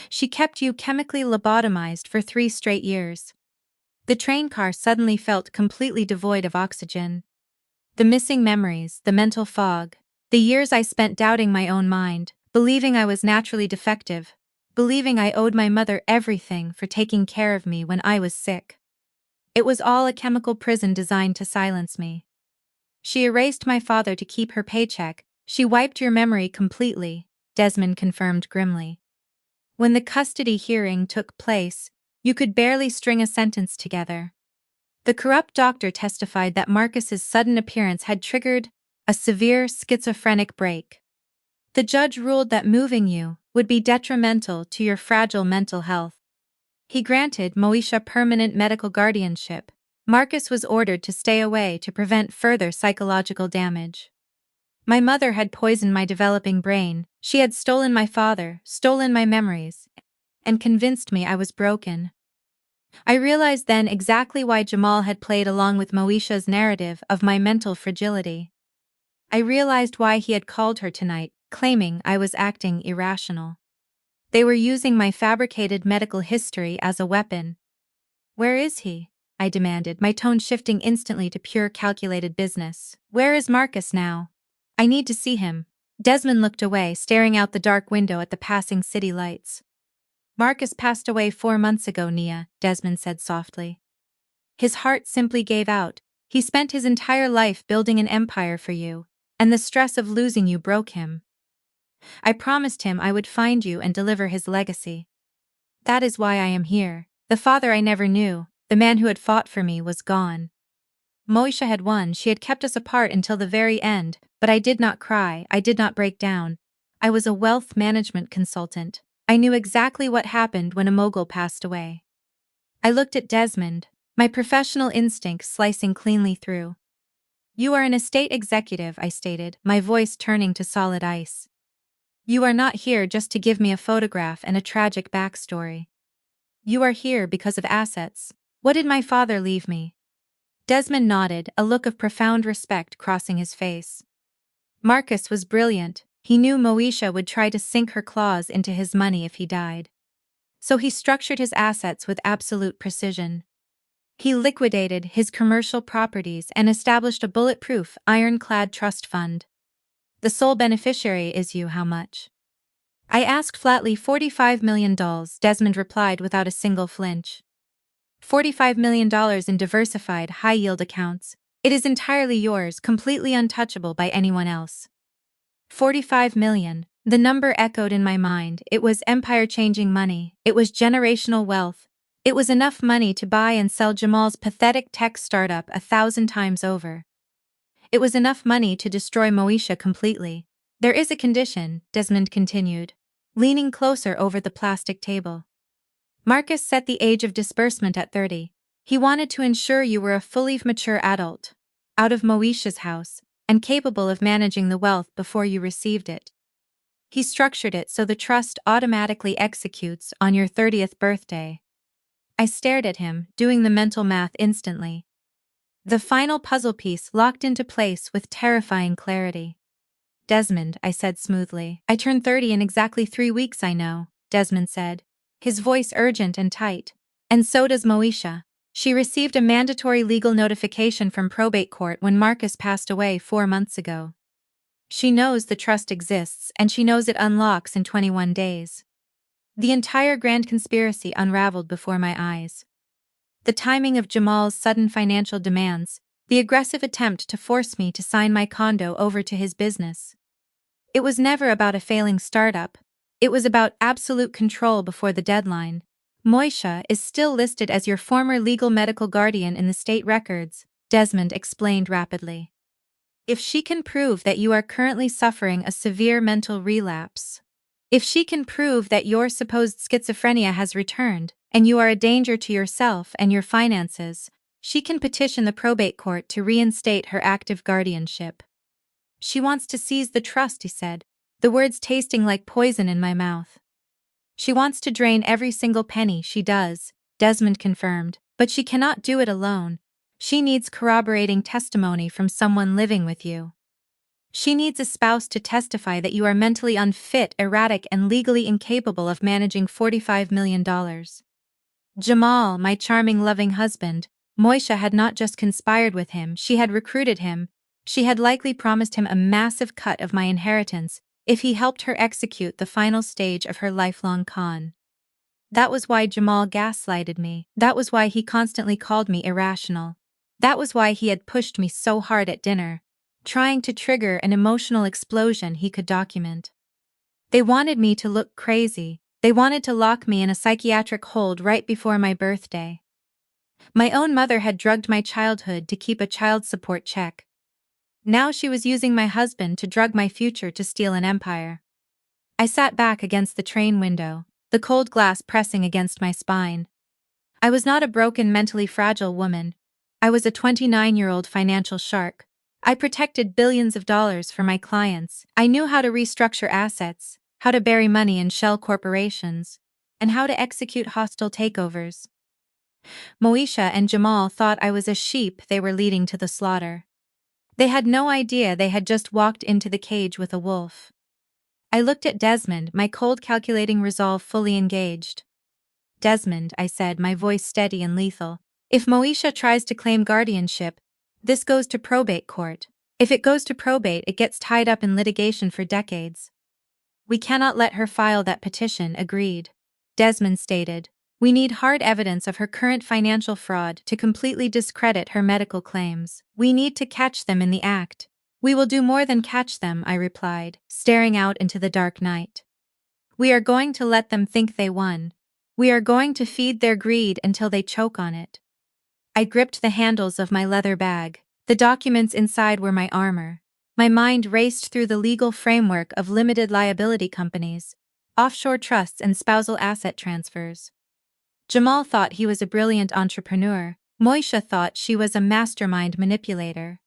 [SPEAKER 1] She kept you chemically lobotomized for 3 straight years. The train car suddenly felt completely devoid of oxygen. The missing memories, the mental fog, the years I spent doubting my own mind, believing I was naturally defective, believing I owed my mother everything for taking care of me when I was sick. It was all a chemical prison designed to silence me. She erased my father to keep her paycheck. She wiped your memory completely, Desmond confirmed grimly. When the custody hearing took place, you could barely string a sentence together. The corrupt doctor testified that Marcus's sudden appearance had triggered a severe schizophrenic break. The judge ruled that moving you would be detrimental to your fragile mental health. He granted Moesha permanent medical guardianship. Marcus was ordered to stay away to prevent further psychological damage. My mother had poisoned my developing brain. She had stolen my father, stolen my memories, and convinced me I was broken. I realized then exactly why Jamal had played along with Moesha's narrative of my mental fragility. I realized why he had called her tonight, claiming I was acting irrational. They were using my fabricated medical history as a weapon. "Where is he?" I demanded, my tone shifting instantly to pure calculated business. "Where is Marcus now? I need to see him." Desmond looked away, staring out the dark window at the passing city lights. "Marcus passed away 4 months ago, Nia," Desmond said softly. His heart simply gave out. He spent his entire life building an empire for you, and the stress of losing you broke him. I promised him I would find you and deliver his legacy. That is why I am here. The father I never knew, the man who had fought for me, was gone. Moesha had won. She had kept us apart until the very end, but I did not cry, I did not break down. I was a wealth management consultant. I knew exactly what happened when a mogul passed away. I looked at Desmond, my professional instincts slicing cleanly through. "You are an estate executive," I stated, my voice turning to solid ice. "You are not here just to give me a photograph and a tragic backstory. You are here because of assets. What did my father leave me?" Desmond nodded, a look of profound respect crossing his face. "Marcus was brilliant. He knew Moesha would try to sink her claws into his money if he died. So he structured his assets with absolute precision. He liquidated his commercial properties and established a bulletproof, ironclad trust fund. The sole beneficiary is you. How much?" I asked flatly. $45 million, Desmond replied without a single flinch. $45 million in diversified, high-yield accounts. It is entirely yours, completely untouchable by anyone else. 45 million. The number echoed in my mind. It was empire-changing money. It was generational wealth. It was enough money to buy and sell Jamal's pathetic tech startup 1,000 times over. It was enough money to destroy Moesha completely. "There is a condition," Desmond continued, leaning closer over the plastic table. "Marcus set the age of disbursement at 30. He wanted to ensure you were a fully mature adult, out of Moesha's house, and capable of managing the wealth before you received it. He structured it so the trust automatically executes on your 30th birthday." I stared at him, doing the mental math instantly. The final puzzle piece locked into place with terrifying clarity. "Desmond," I said smoothly. "I turn 30 in exactly 3 weeks, I know," Desmond said, his voice urgent and tight. "And so does Moesha. She received a mandatory legal notification from probate court when Marcus passed away 4 months ago. She knows the trust exists, and she knows it unlocks in 21 days. The entire grand conspiracy unraveled before my eyes. The timing of Jamal's sudden financial demands, the aggressive attempt to force me to sign my condo over to his business. It was never about a failing startup. It was about absolute control before the deadline. Moesha is still listed as your former legal medical guardian in the state records," Desmond explained rapidly. "If she can prove that you are currently suffering a severe mental relapse, if she can prove that your supposed schizophrenia has returned, and you are a danger to yourself and your finances, she can petition the probate court to reinstate her active guardianship." "She wants to seize the trust," he said, the words tasting like poison in my mouth. She wants to drain every single penny she does, Desmond confirmed, but she cannot do it alone. She needs corroborating testimony from someone living with you. She needs a spouse to testify that you are mentally unfit, erratic, and legally incapable of managing $45 million. Jamal, my charming, loving husband, Moisha had not just conspired with him, she had recruited him. She had likely promised him a massive cut of my inheritance if he helped her execute the final stage of her lifelong con. That was why Jamal gaslighted me. That was why he constantly called me irrational. That was why he had pushed me so hard at dinner, trying to trigger an emotional explosion he could document. They wanted me to look crazy. They wanted to lock me in a psychiatric hold right before my birthday. My own mother had drugged my childhood to keep a child support check. Now she was using my husband to drug my future to steal an empire. I sat back against the train window, the cold glass pressing against my spine. I was not a broken, mentally fragile woman. I was a 29-year-old financial shark. I protected billions of dollars for my clients. I knew how to restructure assets, how to bury money in shell corporations, and how to execute hostile takeovers. Moisha and Jamal thought I was a sheep they were leading to the slaughter. They had no idea they had just walked into the cage with a wolf. I looked at Desmond, my cold, calculating resolve fully engaged. Desmond, I said, my voice steady and lethal, if Moisha tries to claim guardianship, this goes to probate court. If it goes to probate, it gets tied up in litigation for decades. We cannot let her file that petition, agreed. Desmond stated, we need hard evidence of her current financial fraud to completely discredit her medical claims. We need to catch them in the act. We will do more than catch them, I replied, staring out into the dark night. We are going to let them think they won. We are going to feed their greed until they choke on it. I gripped the handles of my leather bag. The documents inside were my armor. My mind raced through the legal framework of limited liability companies, offshore trusts, and spousal asset transfers. Jamal thought he was a brilliant entrepreneur. Moisha thought she was a mastermind manipulator.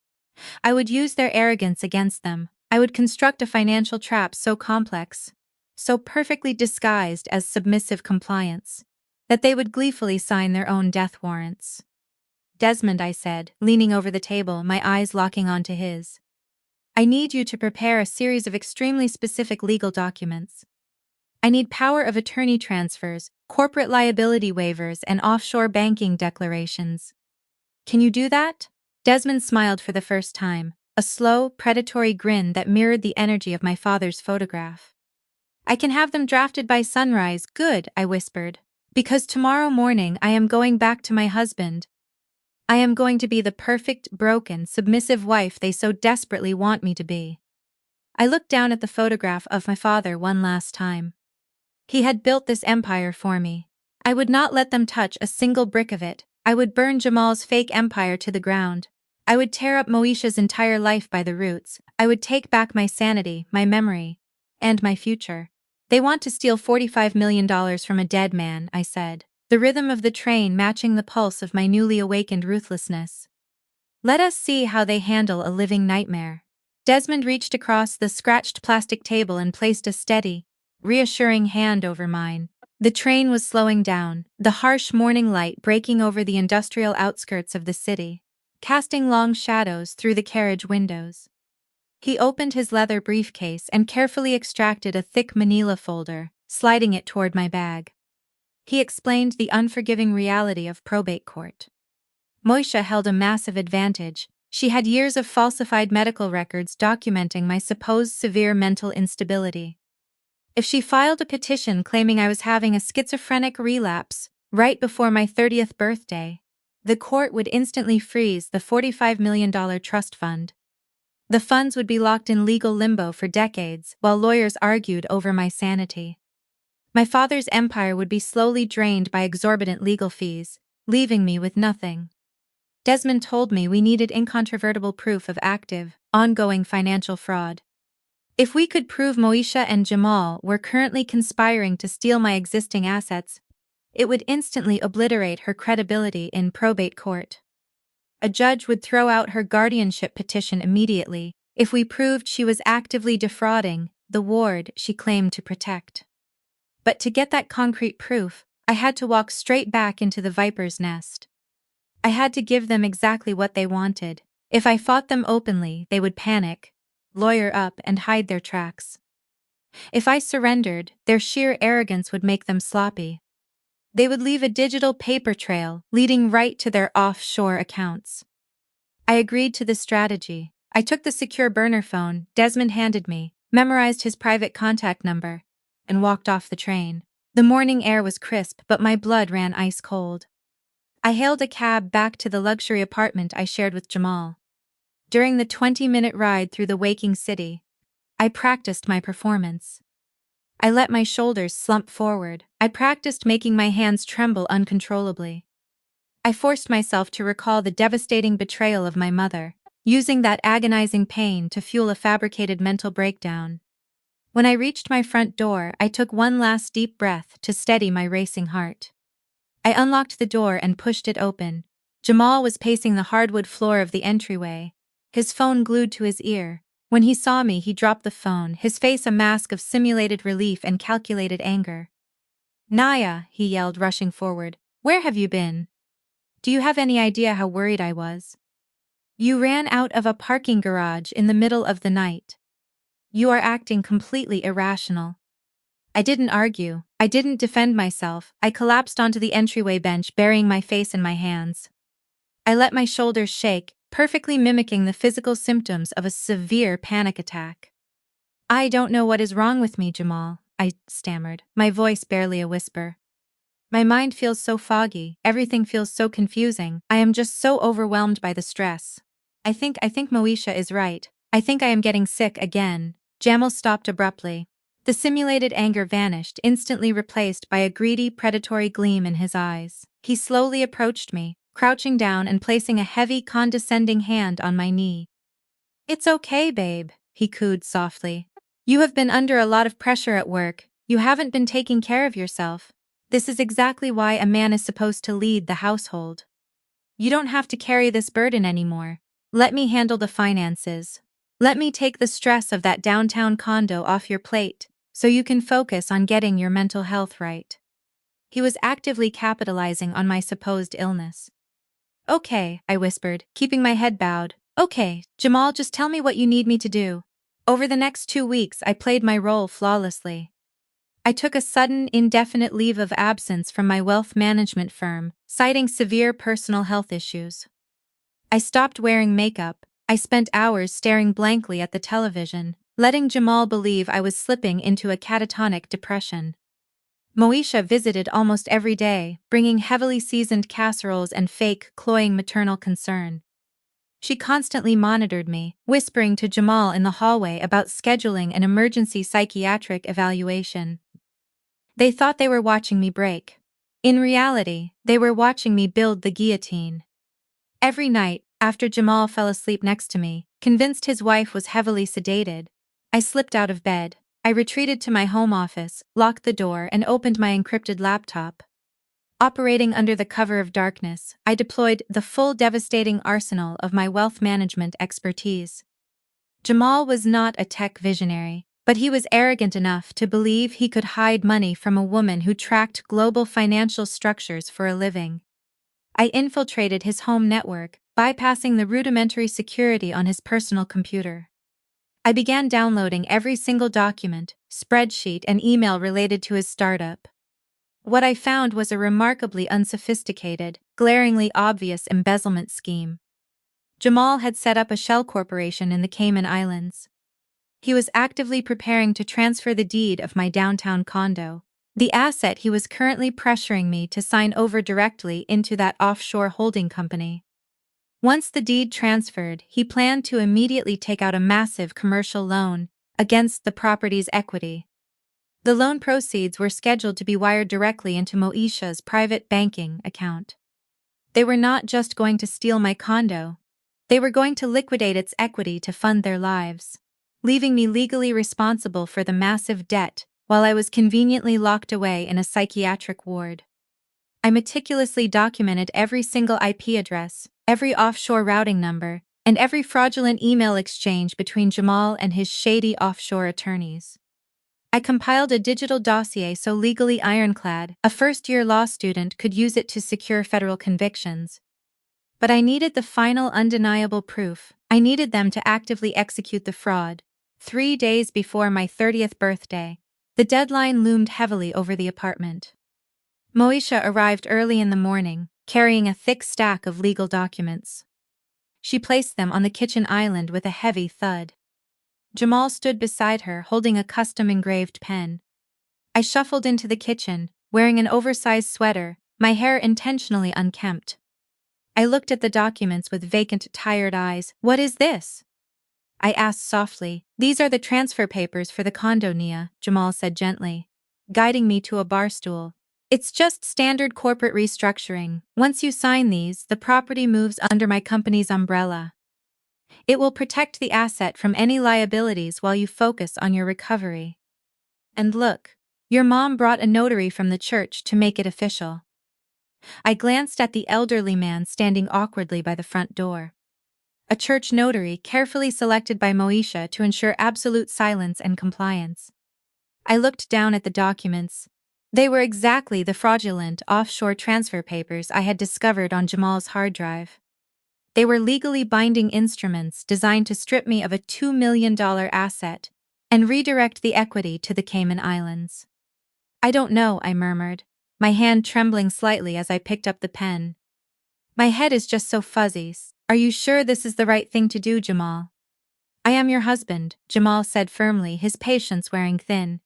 [SPEAKER 1] I would use their arrogance against them. I would construct a financial trap so complex, so perfectly disguised as submissive compliance, that they would gleefully sign their own death warrants. Desmond, I said, leaning over the table, my eyes locking onto his. I need you to prepare a series of extremely specific legal documents. I need power of attorney transfers, corporate liability waivers, and offshore banking declarations. Can you do that? Desmond smiled for the first time, a slow, predatory grin that mirrored the energy of my father's photograph. I can have them drafted by sunrise. Good, I whispered. Because tomorrow morning I am going back to my husband. I am going to be the perfect, broken, submissive wife they so desperately want me to be. I looked down at the photograph of my father one last time. He had built this empire for me. I would not let them touch a single brick of it. I would burn Jamal's fake empire to the ground. I would tear up Moisha's entire life by the roots. I would take back my sanity, my memory, and my future. They want to steal $45 million from a dead man, I said, the rhythm of the train matching the pulse of my newly awakened ruthlessness. Let us see how they handle a living nightmare. Desmond reached across the scratched plastic table and placed a steady, reassuring hand over mine. The train was slowing down, the harsh morning light breaking over the industrial outskirts of the city, casting long shadows through the carriage windows. He opened his leather briefcase and carefully extracted a thick manila folder, sliding it toward my bag. He explained the unforgiving reality of probate court. Moisha held a massive advantage. She had years of falsified medical records documenting my supposed severe mental instability. If she filed a petition claiming I was having a schizophrenic relapse right before my 30th birthday, the court would instantly freeze the $45 million trust fund. The funds would be locked in legal limbo for decades while lawyers argued over my sanity. My father's empire would be slowly drained by exorbitant legal fees, leaving me with nothing. Desmond told me we needed incontrovertible proof of active, ongoing financial fraud. If we could prove Moisha and Jamal were currently conspiring to steal my existing assets, it would instantly obliterate her credibility in probate court. A judge would throw out her guardianship petition immediately if we proved she was actively defrauding the ward she claimed to protect. But to get that concrete proof, I had to walk straight back into the viper's nest. I had to give them exactly what they wanted. If I fought them openly, they would panic, lawyer up, and hide their tracks. If I surrendered, their sheer arrogance would make them sloppy. They would leave a digital paper trail leading right to their offshore accounts. I agreed to this strategy. I took the secure burner phone Desmond handed me, memorized his private contact number, and walked off the train. The morning air was crisp, but my blood ran ice cold. I hailed a cab back to the luxury apartment I shared with Jamal. During the 20-minute ride through the waking city, I practiced my performance. I let my shoulders slump forward. I practiced making my hands tremble uncontrollably. I forced myself to recall the devastating betrayal of my mother, using that agonizing pain to fuel a fabricated mental breakdown. When I reached my front door, I took one last deep breath to steady my racing heart. I unlocked the door and pushed it open. Jamal was pacing the hardwood floor of the entryway, his phone glued to his ear. When he saw me, he dropped the phone, his face a mask of simulated relief and calculated anger. "Naya," he yelled, rushing forward, "where have you been? Do you have any idea how worried I was? You ran out of a parking garage in the middle of the night. You are acting completely irrational." I didn't argue. I didn't defend myself. I collapsed onto the entryway bench, burying my face in my hands. I let my shoulders shake, perfectly mimicking the physical symptoms of a severe panic attack. "I don't know what is wrong with me, Jamal," I stammered, my voice barely a whisper. "My mind feels so foggy, everything feels so confusing, I am just so overwhelmed by the stress. I think Moesha is right. I think I am getting sick again." Jamal stopped abruptly. The simulated anger vanished, instantly replaced by a greedy, predatory gleam in his eyes. He slowly approached me, crouching down and placing a heavy, condescending hand on my knee. "It's okay, babe," he cooed softly. "You have been under a lot of pressure at work. You haven't been taking care of yourself. This is exactly why a man is supposed to lead the household. You don't have to carry this burden anymore. Let me handle the finances. Let me take the stress of that downtown condo off your plate, so you can focus on getting your mental health right." He was actively capitalizing on my supposed illness. "Okay," I whispered, keeping my head bowed. "Okay, Jamal, just tell me what you need me to do." Over the next 2 weeks, I played my role flawlessly. I took a sudden, indefinite leave of absence from my wealth management firm, citing severe personal health issues. I stopped wearing makeup. I spent hours staring blankly at the television, letting Jamal believe I was slipping into a catatonic depression. Moesha visited almost every day, bringing heavily seasoned casseroles and fake, cloying maternal concern. She constantly monitored me, whispering to Jamal in the hallway about scheduling an emergency psychiatric evaluation. They thought they were watching me break. In reality, they were watching me build the guillotine. Every night, after Jamal fell asleep next to me, convinced his wife was heavily sedated, I slipped out of bed. I retreated to my home office, locked the door, and opened my encrypted laptop. Operating under the cover of darkness, I deployed the full devastating arsenal of my wealth management expertise. Jamal was not a tech visionary, but he was arrogant enough to believe he could hide money from a woman who tracked global financial structures for a living. I infiltrated his home network, bypassing the rudimentary security on his personal computer. I began downloading every single document, spreadsheet, and email related to his startup. What I found was a remarkably unsophisticated, glaringly obvious embezzlement scheme. Jamal had set up a shell corporation in the Cayman Islands. He was actively preparing to transfer the deed of my downtown condo, the asset he was currently pressuring me to sign over directly into that offshore holding company. Once the deed transferred, he planned to immediately take out a massive commercial loan against the property's equity. The loan proceeds were scheduled to be wired directly into Moesha's private banking account. They were not just going to steal my condo, they were going to liquidate its equity to fund their lives, leaving me legally responsible for the massive debt while I was conveniently locked away in a psychiatric ward. I meticulously documented every single IP address, every offshore routing number, and every fraudulent email exchange between Jamal and his shady offshore attorneys. I compiled a digital dossier so legally ironclad, a first-year law student could use it to secure federal convictions. But I needed the final undeniable proof. I needed them to actively execute the fraud. 3 days before my 30th birthday, the deadline loomed heavily over the apartment. Moesha arrived early in the morning, carrying a thick stack of legal documents. She placed them on the kitchen island with a heavy thud. Jamal stood beside her, holding a custom-engraved pen. I shuffled into the kitchen, wearing an oversized sweater, my hair intentionally unkempt. I looked at the documents with vacant, tired eyes. "What is this?" I asked softly. "These are the transfer papers for the condo, Nia," Jamal said gently, guiding me to a bar stool. "It's just standard corporate restructuring. Once you sign these, the property moves under my company's umbrella. It will protect the asset from any liabilities while you focus on your recovery. And look, your mom brought a notary from the church to make it official." I glanced at the elderly man standing awkwardly by the front door. A church notary carefully selected by Moesha to ensure absolute silence and compliance. I looked down at the documents. They were exactly the fraudulent offshore transfer papers I had discovered on Jamal's hard drive. They were legally binding instruments designed to strip me of a $2 million asset and redirect the equity to the Cayman Islands. "I don't know," I murmured, my hand trembling slightly as I picked up the pen. "My head is just so fuzzy. Are you sure this is the right thing to do, Jamal?" "I am your husband," Jamal said firmly, his patience wearing thin.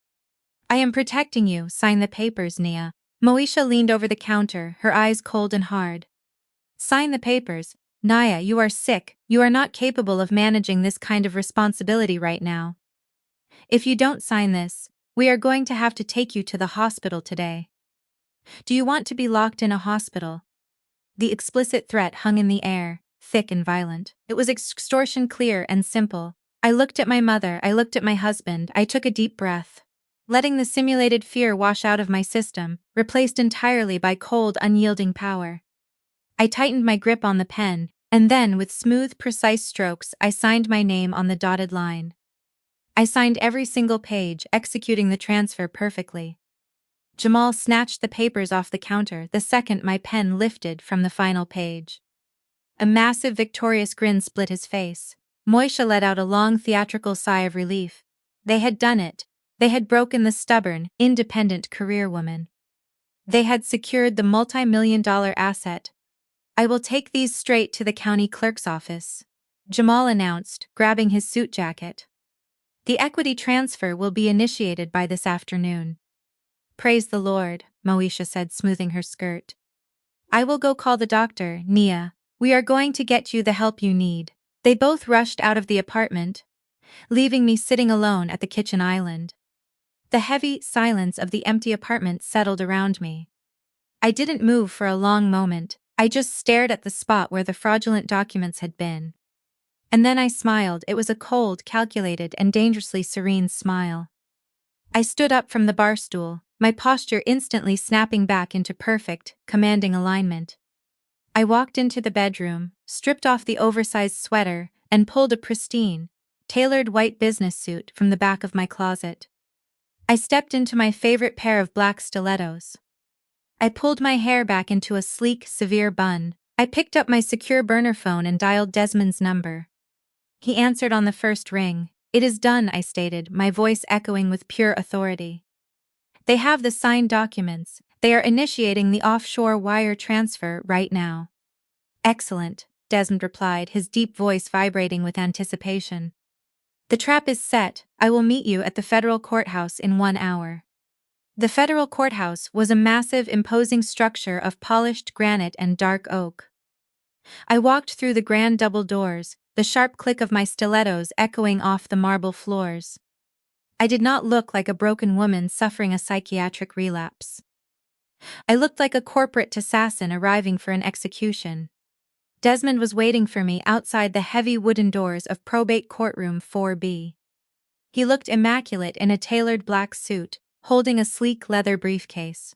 [SPEAKER 1] "I am protecting you. Sign the papers, Nia." Moesha leaned over the counter, her eyes cold and hard. "Sign the papers. Nia, you are sick. You are not capable of managing this kind of responsibility right now. If you don't sign this, we are going to have to take you to the hospital today." "Do you want to be locked in a hospital?" The explicit threat hung in the air, thick and violent. It was extortion, clear and simple. I looked at my mother, I looked at my husband, I took a deep breath. Letting the simulated fear wash out of my system, replaced entirely by cold, unyielding power. I tightened my grip on the pen, and then, with smooth, precise strokes, I signed my name on the dotted line. I signed every single page, executing the transfer perfectly. Jamal snatched the papers off the counter the second my pen lifted from the final page. A massive, victorious grin split his face. Moesha let out a long, theatrical sigh of relief. They had done it. They had broken the stubborn, independent career woman. They had secured the multi-million-dollar asset. "I will take these straight to the county clerk's office," Jamal announced, grabbing his suit jacket. "The equity transfer will be initiated by this afternoon." "Praise the Lord," Moesha said, smoothing her skirt. "I will go call the doctor, Nia. We are going to get you the help you need." They both rushed out of the apartment, leaving me sitting alone at the kitchen island. The heavy silence of the empty apartment settled around me. I didn't move for a long moment, I just stared at the spot where the fraudulent documents had been. And then I smiled. It was a cold, calculated, and dangerously serene smile. I stood up from the bar stool, my posture instantly snapping back into perfect, commanding alignment. I walked into the bedroom, stripped off the oversized sweater, and pulled a pristine, tailored white business suit from the back of my closet. I stepped into my favorite pair of black stilettos. I pulled my hair back into a sleek, severe bun. I picked up my secure burner phone and dialed Desmond's number. He answered on the first ring. "It is done," I stated, my voice echoing with pure authority. "They have the signed documents. They are initiating the offshore wire transfer right now." "Excellent," Desmond replied, his deep voice vibrating with anticipation. "The trap is set. I will meet you at the federal courthouse in 1 hour." The federal courthouse was a massive, imposing structure of polished granite and dark oak. I walked through the grand double doors, the sharp click of my stilettos echoing off the marble floors. I did not look like a broken woman suffering a psychiatric relapse. I looked like a corporate assassin arriving for an execution. Desmond was waiting for me outside the heavy wooden doors of Probate Courtroom 4B. He looked immaculate in a tailored black suit, holding a sleek leather briefcase.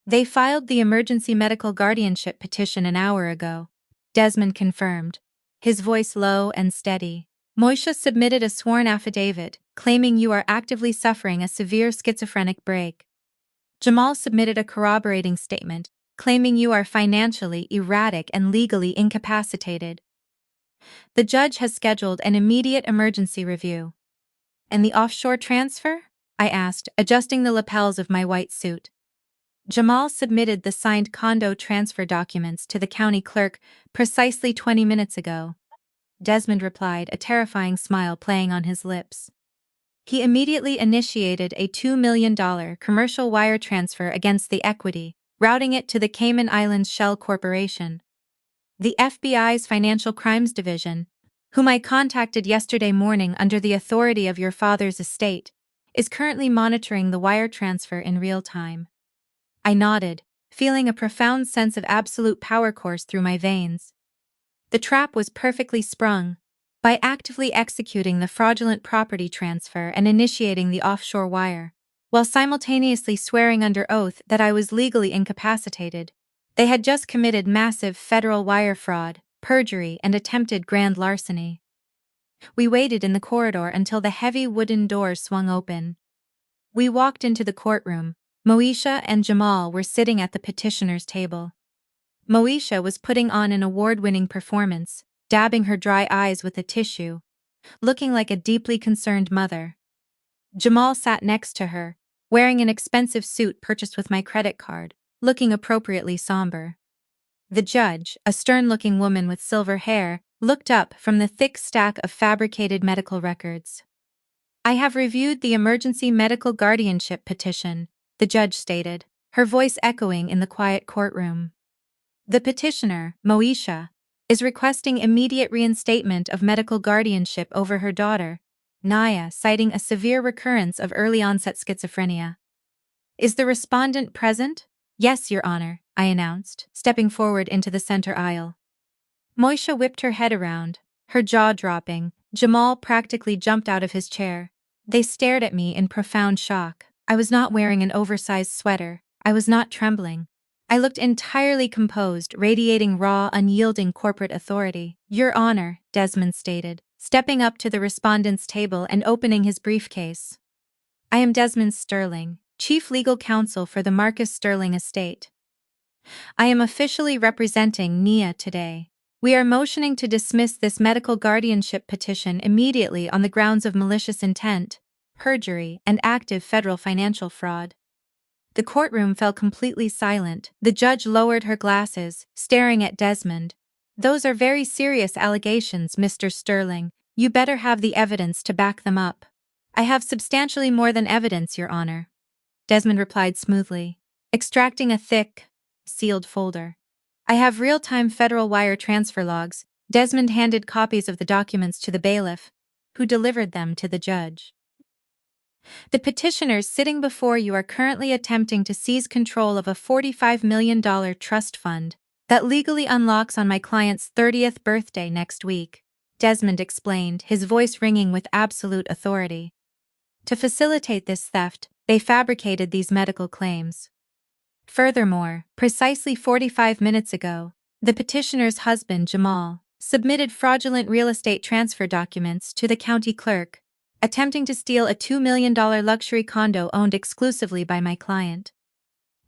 [SPEAKER 1] "They filed the emergency medical guardianship petition an hour ago," Desmond confirmed, his voice low and steady. Moisha submitted a sworn affidavit, claiming you are actively suffering a severe schizophrenic break. Jamal submitted a corroborating statement, claiming you are financially erratic and legally incapacitated. The judge has scheduled an immediate emergency review. And the offshore transfer? I asked, adjusting the lapels of my white suit. Jamal submitted the signed condo transfer documents to the county clerk precisely 20 minutes ago. Desmond replied, a terrifying smile playing on his lips. He immediately initiated a $2 million commercial wire transfer against the equity, routing it to the Cayman Islands Shell Corporation. The FBI's Financial Crimes Division, whom I contacted yesterday morning under the authority of your father's estate, is currently monitoring the wire transfer in real time. I nodded, feeling a profound sense of absolute power course through my veins. The trap was perfectly sprung. By actively executing the fraudulent property transfer and initiating the offshore wire, while simultaneously swearing under oath that I was legally incapacitated, they had just committed massive federal wire fraud, perjury, and attempted grand larceny. We waited in the corridor until the heavy wooden doors swung open. We walked into the courtroom. Moisha and Jamal were sitting at the petitioner's table. Moisha was putting on an award-winning performance, dabbing her dry eyes with a tissue, looking like a deeply concerned mother. Jamal sat next to her, wearing an expensive suit purchased with my credit card, looking appropriately somber. The judge, a stern-looking woman with silver hair, looked up from the thick stack of fabricated medical records. I have reviewed the emergency medical guardianship petition, the judge stated, her voice echoing in the quiet courtroom. The petitioner, Moisha, is requesting immediate reinstatement of medical guardianship over her daughter, Naya, citing a severe recurrence of early-onset schizophrenia. Is the respondent present? Yes, Your Honor, I announced, stepping forward into the center aisle. Moisha whipped her head around, her jaw dropping. Jamal practically jumped out of his chair. They stared at me in profound shock. I was not wearing an oversized sweater. I was not trembling. I looked entirely composed, radiating raw, unyielding corporate authority. Your Honor, Desmond stated, stepping up to the respondent's table and opening his briefcase. I am Desmond Sterling, Chief Legal Counsel for the Marcus Sterling Estate. I am officially representing Nia today. We are motioning to dismiss this medical guardianship petition immediately on the grounds of malicious intent, perjury, and active federal financial fraud. The courtroom fell completely silent. The judge lowered her glasses, staring at Desmond. Those are very serious allegations, Mr. Sterling. You better have the evidence to back them up. I have substantially more than evidence, Your Honor. Desmond replied smoothly, extracting a thick, sealed folder. I have real-time federal wire transfer logs. Desmond handed copies of the documents to the bailiff, who delivered them to the judge. The petitioners sitting before you are currently attempting to seize control of a $45 million trust fund that legally unlocks on my client's 30th birthday next week, Desmond explained, his voice ringing with absolute authority. To facilitate this theft, they fabricated these medical claims. Furthermore, precisely 45 minutes ago, the petitioner's husband, Jamal, submitted fraudulent real estate transfer documents to the county clerk, attempting to steal a $2 million luxury condo owned exclusively by my client.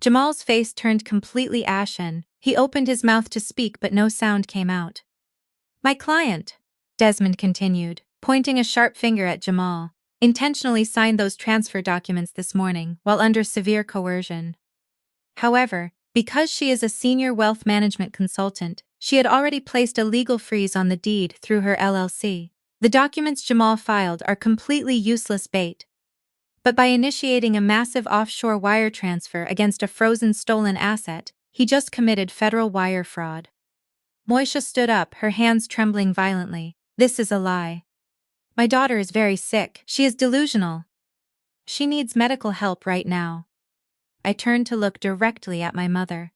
[SPEAKER 1] Jamal's face turned completely ashen. He opened his mouth to speak, but no sound came out. My client, Desmond continued, pointing a sharp finger at Jamal, intentionally signed those transfer documents this morning while under severe coercion. However, because she is a senior wealth management consultant, she had already placed a legal freeze on the deed through her LLC. The documents Jamal filed are completely useless bait. But by initiating a massive offshore wire transfer against a frozen stolen asset, he just committed federal wire fraud. Moisha stood up, her hands trembling violently. This is a lie. My daughter is very sick. She is delusional. She needs medical help right now. I turned to look directly at my mother.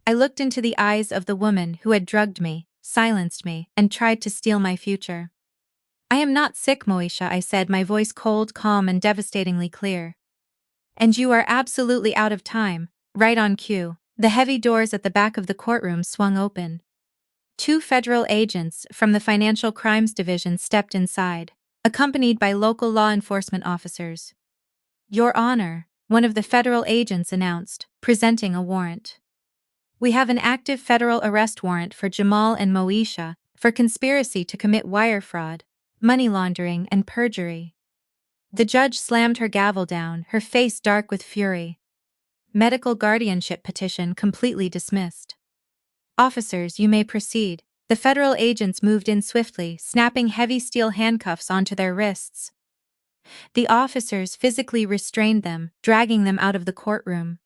[SPEAKER 1] I looked into the eyes of the woman who had drugged me, silenced me, and tried to steal my future. I am not sick, Moisha, I said, my voice cold, calm, and devastatingly clear. And you are absolutely out of time. Right on cue, the heavy doors at the back of the courtroom swung open. 2 federal agents from the Financial Crimes Division stepped inside, accompanied by local law enforcement officers. "Your Honor," one of the federal agents announced, presenting a warrant. "We have an active federal arrest warrant for Jamal and Moesha for conspiracy to commit wire fraud, money laundering, and perjury." The judge slammed her gavel down, her face dark with fury. "Medical guardianship petition completely dismissed." "Officers, you may proceed." The federal agents moved in swiftly, snapping heavy steel handcuffs onto their wrists. The officers physically restrained them, dragging them out of the courtroom.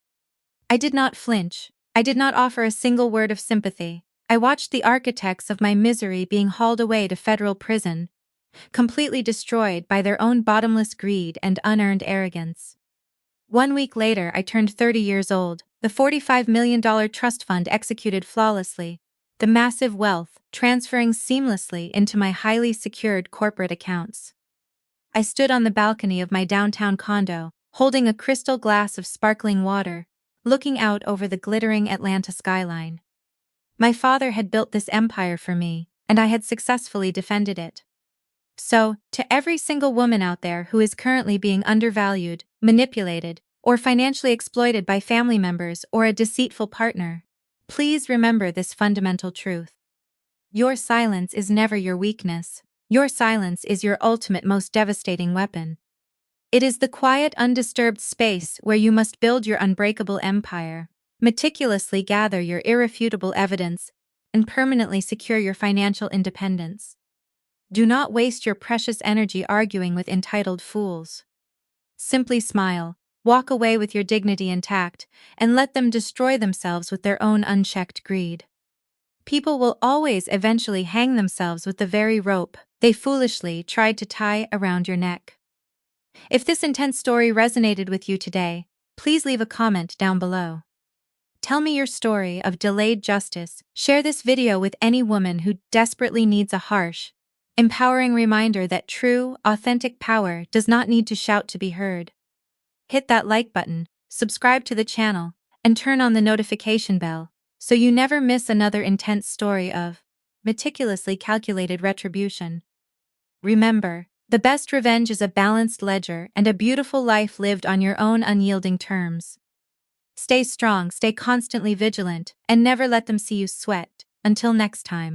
[SPEAKER 1] I did not flinch. I did not offer a single word of sympathy. I watched the architects of my misery being hauled away to federal prison, completely destroyed by their own bottomless greed and unearned arrogance. 1 week later, I turned 30 years old. The $45 million trust fund executed flawlessly, the massive wealth transferring seamlessly into my highly secured corporate accounts. I stood on the balcony of my downtown condo, holding a crystal glass of sparkling water, looking out over the glittering Atlanta skyline. My father had built this empire for me, and I had successfully defended it. So, to every single woman out there who is currently being undervalued, manipulated, or financially exploited by family members or a deceitful partner, please remember this fundamental truth. Your silence is never your weakness. Your silence is your ultimate, most devastating weapon. It is the quiet, undisturbed space where you must build your unbreakable empire, meticulously gather your irrefutable evidence, and permanently secure your financial independence. Do not waste your precious energy arguing with entitled fools. Simply smile, walk away with your dignity intact, and let them destroy themselves with their own unchecked greed. People will always eventually hang themselves with the very rope they foolishly tried to tie around your neck. If this intense story resonated with you today, please leave a comment down below. Tell me your story of delayed justice. Share this video with any woman who desperately needs a harsh, empowering reminder that true, authentic power does not need to shout to be heard. Hit that like button, subscribe to the channel, and turn on the notification bell so you never miss another intense story of meticulously calculated retribution. Remember, the best revenge is a balanced ledger and a beautiful life lived on your own unyielding terms. Stay strong, stay constantly vigilant, and never let them see you sweat. Until next time.